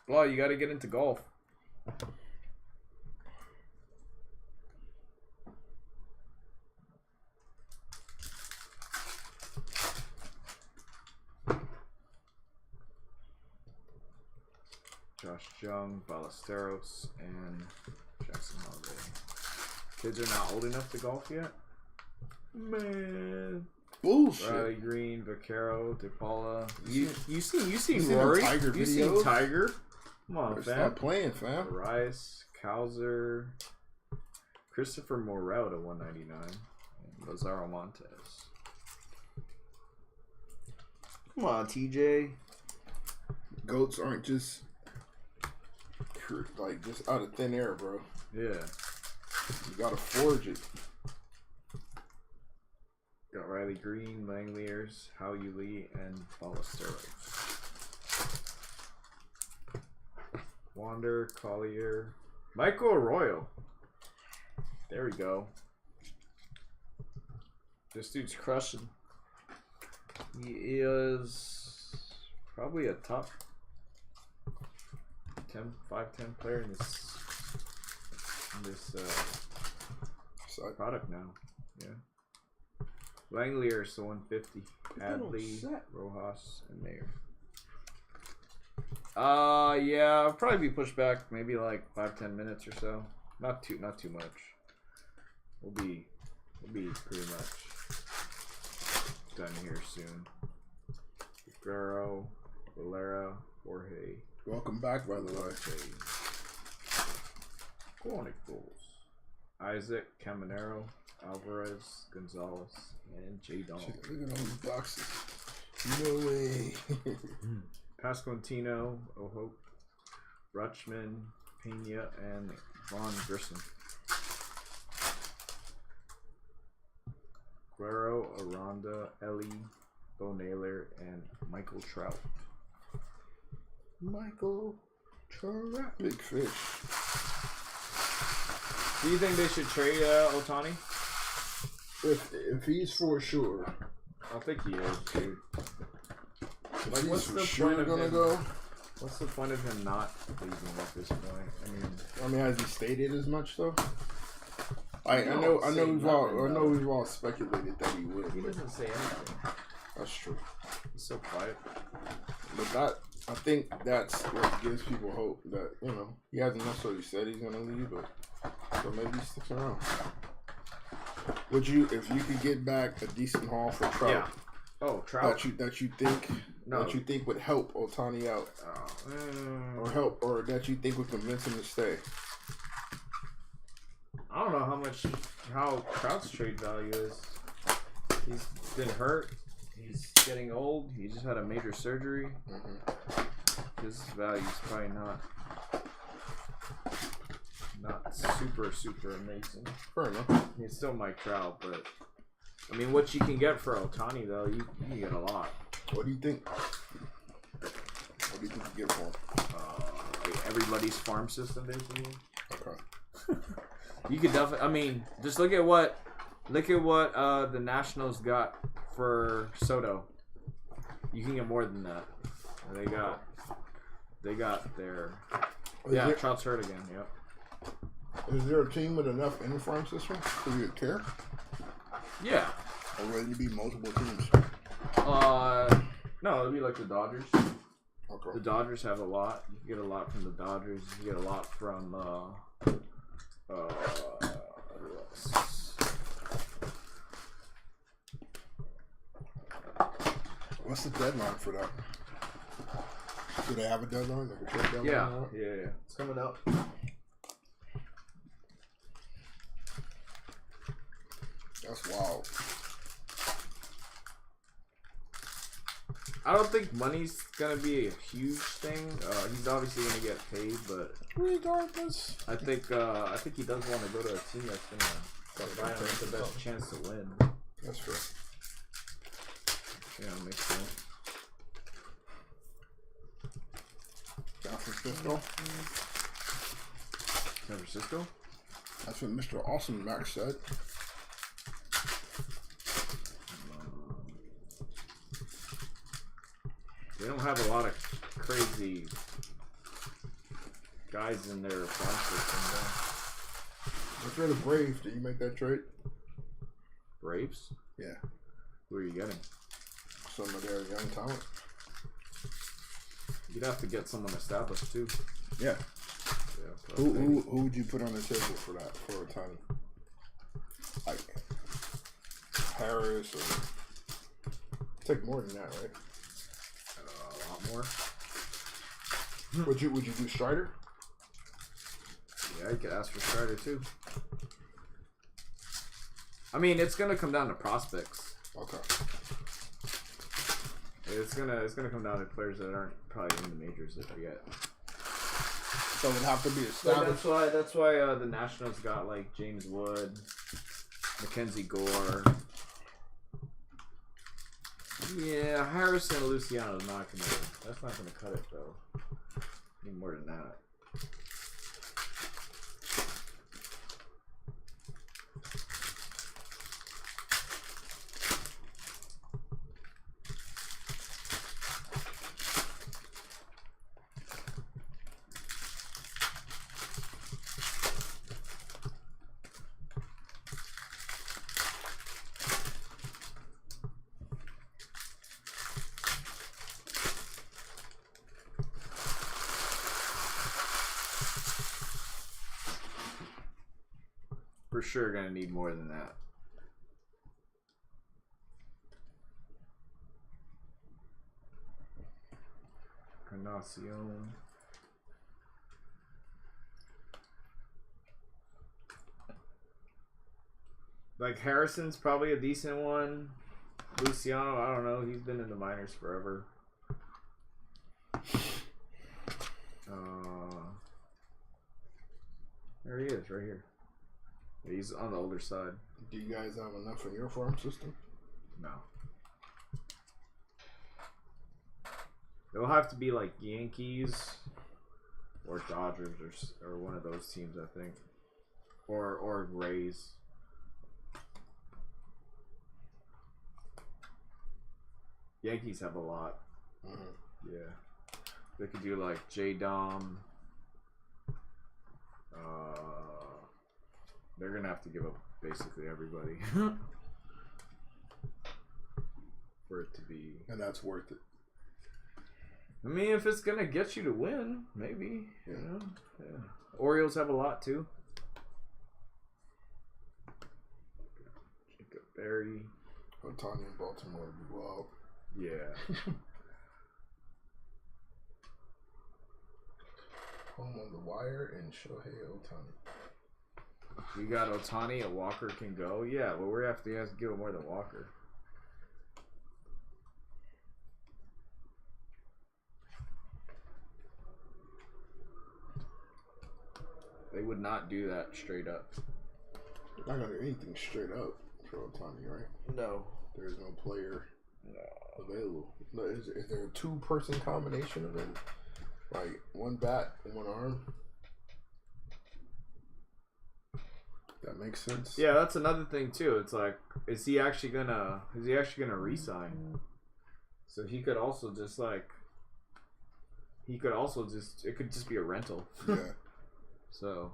Well, you got to get into golf. Josh Jung, Ballesteros, and Jackson Holiday. Kids are not old enough to golf yet? Man. Bullshit. Riley Green, Vaquero, DePaula. You seen seen Rory? Tiger You videos? seen Tiger? Come on, fam. Stop playing, fam. Rice, Cowser, Christopher Morel to 199, and Lazaro Montes. Come on, TJ. Goats aren't just like just out of thin air, bro. Yeah. You gotta forge it. Got Riley Green, Langeliers, Hao Yu Lee, and Ballesteros. Wander, Collier, Michael Arroyo. There we go. This dude's crushing. He is probably a top 5-10 player in this product now. Yeah. Langeliers, the 150. Hadley, Rojas, and Mayer. Yeah, I'll probably be pushed back maybe like 5-10 minutes or so. Not too much. We'll be pretty much done here soon. Guerrero, Valera, Jorge. Welcome back, by the way. Chronicles. Isaac, Caminero, Alvarez, Gonzalez, and J. Donald. Look at all these boxes. No way. Pasquantino, Ohope, Rutschman, Pena, and Von Grissom. Guerrero, Aranda, Ellie, Bo Naylor, and Michael Trout. Michael Trout. Big fish. Do you think they should trade Ohtani? If he's for sure. I think he is, dude. Like, what's the point of him? Go? What's the point of him not leaving at this point? I mean, has he stated as much though? I know we've all speculated that he would. He doesn't say anything. That's true. He's so quiet. But I think that's what gives people hope that, you know, he hasn't necessarily said he's gonna leave, but so maybe he sticks around. Would you, if you could get back a decent haul for Trout? Yeah. Oh, Trout. That you think would help Ohtani out, or that you think would convince him to stay. I don't know how Trout's trade value is. He's been hurt. He's getting old. He just had a major surgery. His value's probably not super amazing. Fair enough. He's still Mike Trout, but I mean, what you can get for Ohtani though, you can get a lot. What do you think? What do you think you get for him? Like everybody's farm system, basically. Okay. You could definitely. I mean, just look at what the Nationals got for Soto. You can get more than that. They got their. Trout's hurt again. Yep. Is there a team with enough in the farm system for you to care? Yeah. Or would it be multiple teams? No, it'd be like the Dodgers. Okay. The Dodgers have a lot. You can get a lot from the Dodgers. You can get a lot from who else? What's the deadline for that? Do they have a deadline? Like a trade deadline? Yeah, or what? yeah. It's coming up. That's wild. I don't think money's gonna be a huge thing. He's obviously gonna get paid, but Regardless. I think he does want to go to a team that's gonna provide him with the best chance to win. That's fair. Yeah, makes sense. San Francisco. San Francisco? That's what Mr. Awesome Max said. They don't have a lot of crazy guys in their farm system, What's for the Braves? Did you make that trade? though. Braves? Yeah. Who are you getting? Some of their young talent. You'd have to get someone established, too. Yeah. Yeah, Who would you put on the table for that, for a ton? Like Harris or take more than that, right? A lot more. Would you do Strider? Yeah, you could ask for Strider, too. I mean, it's gonna come down to prospects. Okay. It's gonna come down to players that aren't probably in the majors yet. So it would have to be So established. that's why the Nationals got like James Wood, Mackenzie Gore. Yeah, Harrison and Luciano's not gonna. That's not gonna cut it though. Need more than that. For sure gonna need more than that. Encarnacion. Like Harrison's probably a decent one. Luciano, I don't know. He's been in the minors forever. There he is, right here. He's on the older side. Do you guys have enough in your farm system? No. It'll have to be like Yankees or Dodgers or one of those teams, I think, or Rays. Yankees have a lot. Yeah, they could do like J Dom. They're gonna have to give up basically everybody for it to be. And that's worth it. I mean, if it's gonna get you to win, maybe. Yeah. You know? Yeah. Orioles have a lot too. Jacob Berry. Otani in Baltimore would be wild. Yeah. Home on the wire and Shohei Otani. We got Otani and Walker can go. Yeah, but we have to give him more than Walker. They would not do that straight up. They're not gonna do anything straight up for Otani, right? No. There's no player No. available. No, is there a two-person combination of it? Like one bat and one arm? That makes sense. Yeah, that's another thing too. It's like, is he actually gonna re-sign? So he could also just like, it could just be a rental. Yeah. So,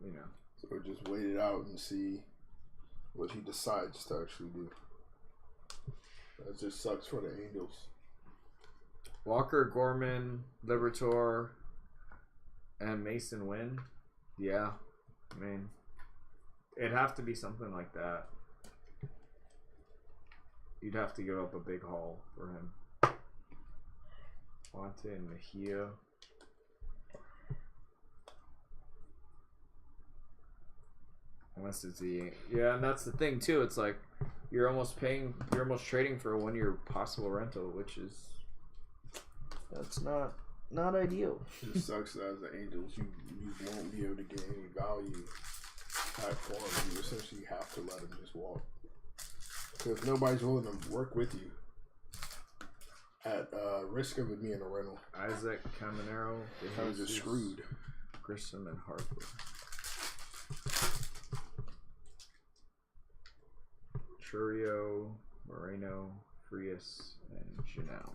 you know. So just wait it out and see what he decides to actually do. That just sucks for the Angels. Walker, Gorman, Liberatore, and Mason Wynn. Yeah, I mean, it'd have to be something like that. You'd have to give up a big haul for him. Fonte and Mejia. Unless it's the and that's the thing too. It's like you're almost trading for a 1-year possible rental, which is that's not ideal. It sucks that as the Angels, you won't be able to get any value at form. You essentially have to let them just walk because nobody's willing to work with you at risk of it being a rental. Isaac Caminero, Kind of just screwed. Grissom and Harper. Churio, Moreno, Frias, and Janelle.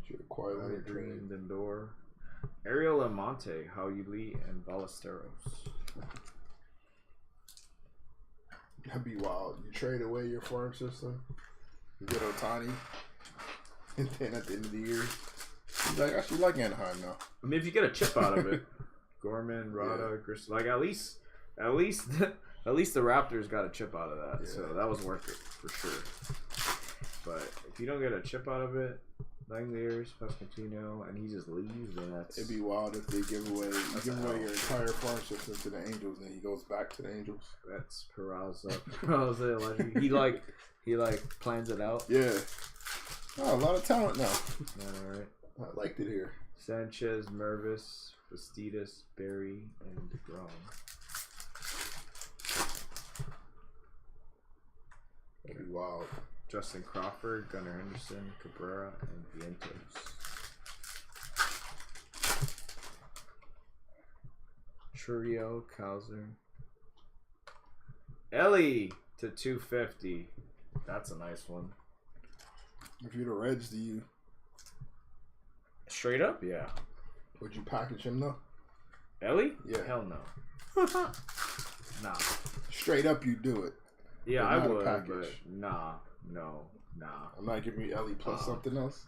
Should acquire that Green, Lindor, Ariel Amonte, Howie Lee, and Ballesteros. That'd be wild. You trade away your farm system, you get Ohtani, and then at the end of the year, he's like, I actually like Anaheim now. I mean, if you get a chip out of it, Gorman, Rada, Grissom, like at least the Raptors got a chip out of that, so that was worth it for sure. But if you don't get a chip out of it, Langlears, Pasquantino, and he just leaves, then that's... It'd be wild if they give away your entire farm system to the Angels, and he goes back to the Angels. That's Peraza. He plans it out. Yeah. Oh, a lot of talent now. All right. I liked it here. Sanchez, Mervis, Fastidas, Berry, and DeGrom. That'd be wild. Justin Crawford, Gunnar Henderson, Cabrera, and Vientos. Churio, Kauser. Ellie to 250. That's a nice one. If you're the Reds, do you... Straight up, yeah. Would you package him, though? Ellie? Yeah. Hell no. Nah. Straight up, you do it. Yeah, but I not a would, package. but nah. I'm not giving you Ellie plus something else.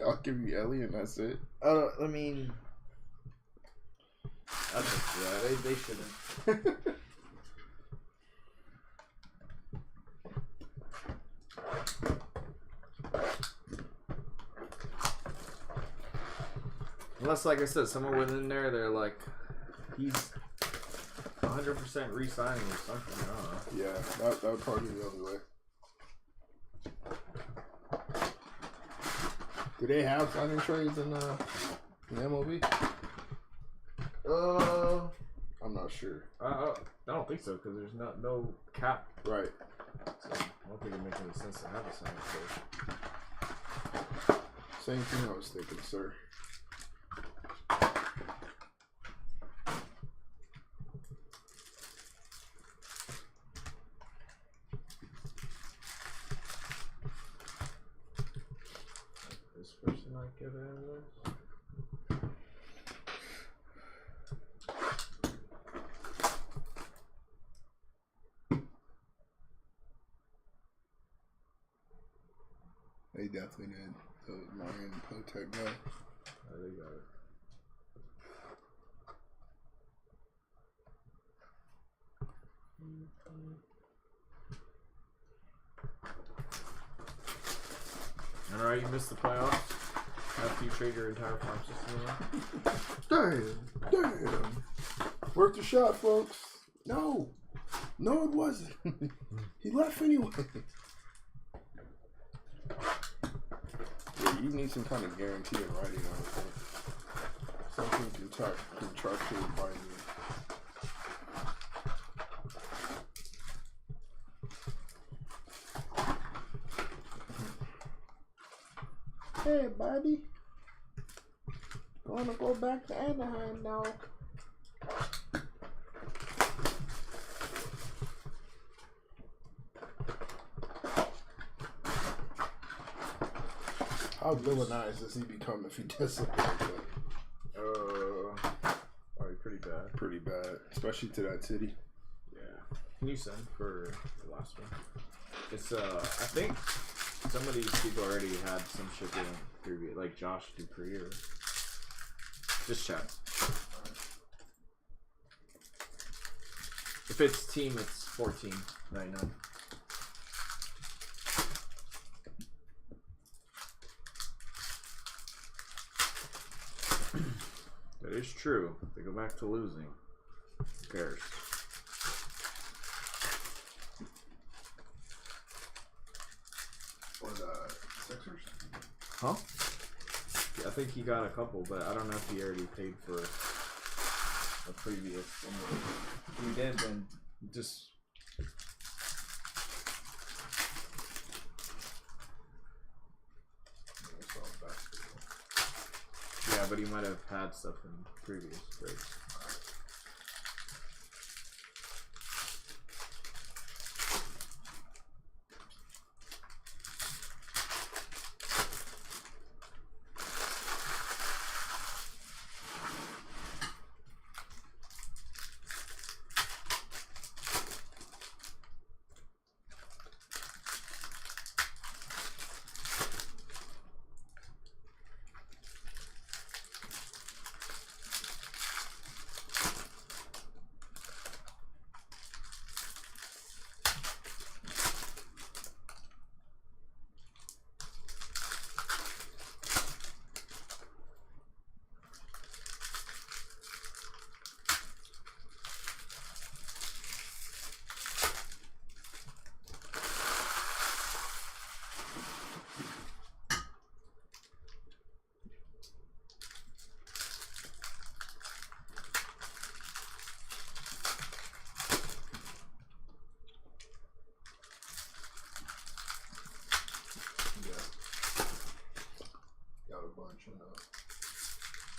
I'll give you Ellie and that's it. I mean, they shouldn't. Unless, like I said, someone within there, they're like, he's 100% re-signing or something. I don't know. Yeah, that would probably be the only way. Do they have signing trades in the MLB? I'm not sure. I don't think so because there's no cap. Right. So I don't think it makes any sense to have a signing trade. Same thing I was thinking, sir. This person might get out of this. They definitely did. The Marion Potek guy. Oh, they got it. Alright, you missed the playoffs. After you trade your entire farm system away. Damn. Worth the shot, folks. No, it wasn't. He left anyway. Yeah, you need some kind of guarantee in writing on it. Something contractually binding. Hey, buddy. Gonna go back to Anaheim now. How villainized does he become if he disappoints? Probably pretty bad. Pretty bad, especially to that city. Yeah. Can you send for the last one? It's I think some of these people already had some shit in previous, like Josh Dupree or just chat. If it's team, it's $14.99. That is true. They go back to losing. Who cares? For the Sixers? Huh? Yeah, I think he got a couple, but I don't know if he already paid for a previous one. If he did, then just. Yeah, but he might have had stuff in previous breaks.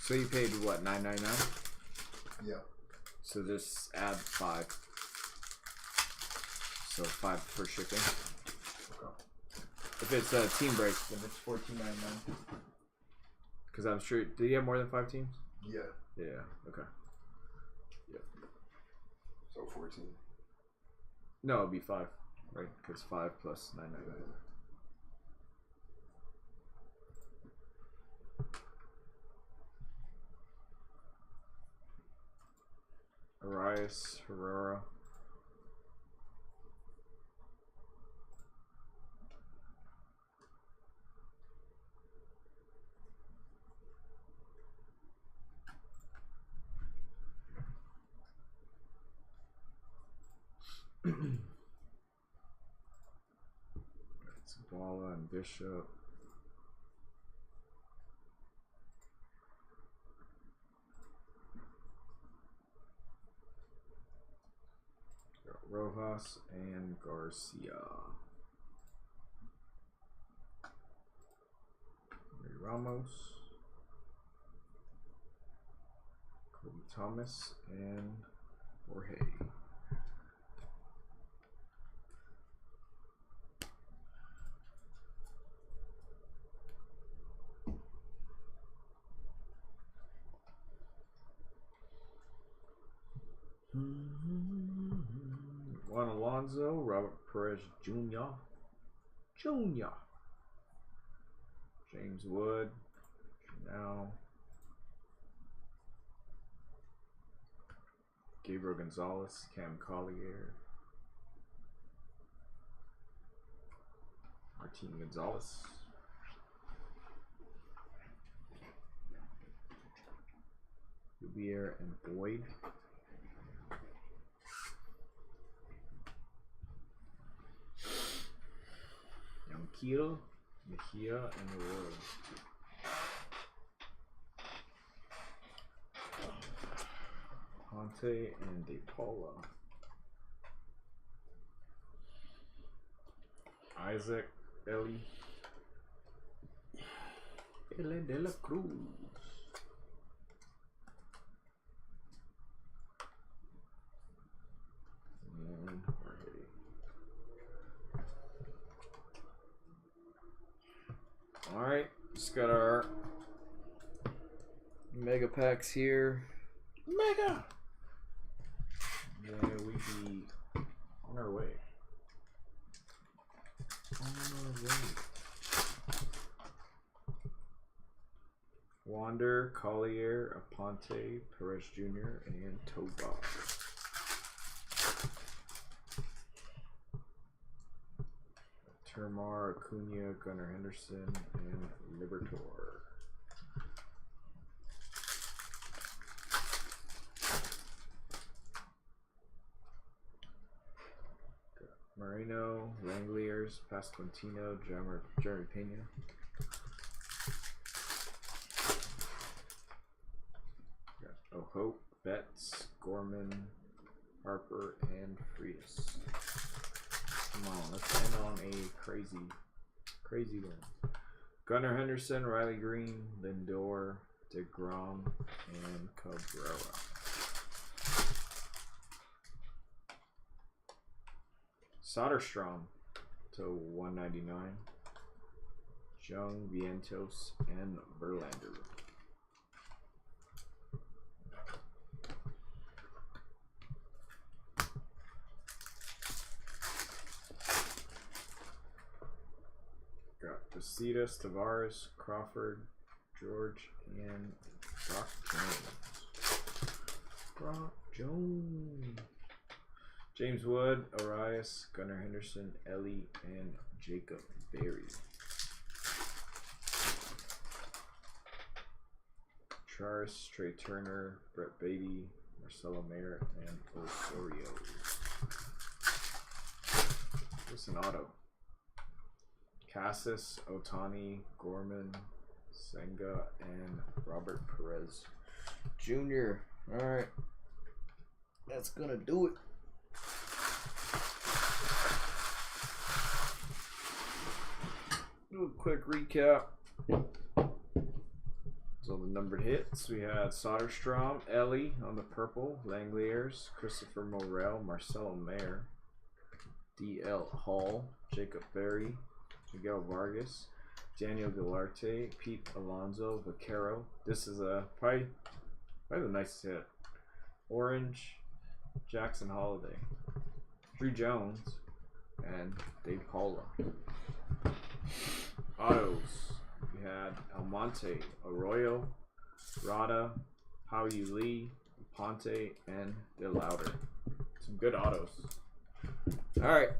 So you paid what, $9.99? Yeah. So just add 5. So 5 for shipping. Okay. If it's a team break, then it's $14.99. Because I'm sure. Do you have more than 5 teams? Yeah. Yeah. Okay. Yep. So 14. No, it'd be 5, right? Because 5 plus $9.99. Yeah. Arias, Herrera. Zabala and Bishop. Rojas and Garcia. Ramos, Kobe Thomas, and Jorge. Juan Alonso, Robert Perez Jr. James Wood, now Gabriel Gonzalez, Cam Collier, Martin Gonzalez, Dubier and Boyd. Yanquiel, Mejia, and Aurora. Ponte and De Paula. Isaac, Ellie de la Cruz. And Jorge. Alright, just got our mega packs here. Mega! Yeah, we be on our way. On our way. Wander, Collier, Aponte, Perez Jr., and Toba. Termar, Acuna, Gunnar Henderson, and Libertor. Moreno, Langliers, Pasquantino, Jeremy Pena. Got Hope, Betts, Gorman, Harper, and Frias. Come on, let's end on a crazy one. Gunnar Henderson, Riley Green, Lindor, DeGrom, and Cabrera. Soderstrom to 199. Jung, Vientos, and Verlander. Got Bacidas, Tavares, Crawford, George, and Brock Jones. Brock Jones. James Wood, Arias, Gunnar Henderson, Ellie, and Jacob Berry. Charis, Trey Turner, Brett Beatty, Marcelo Mayer, and Osorio. What's an auto? Cassis, Otani, Gorman, Senga, and Robert Perez Jr. Alright. That's gonna do it. Do a quick recap. So the numbered hits, we had Soderstrom, Ellie on the purple, Langliers, Christopher Morel, Marcelo Mayer, D.L. Hall, Jacob Berry, Miguel Vargas, Daniel Gilarte, Pete Alonso, Vaquero. This is probably the nicest hit. Orange, Jackson Holiday, Drew Jones, and Dave Paula. Autos. We had Almonte, Arroyo, Rada, Howie Lee, Ponte, and De Lauder. Some good autos. All right.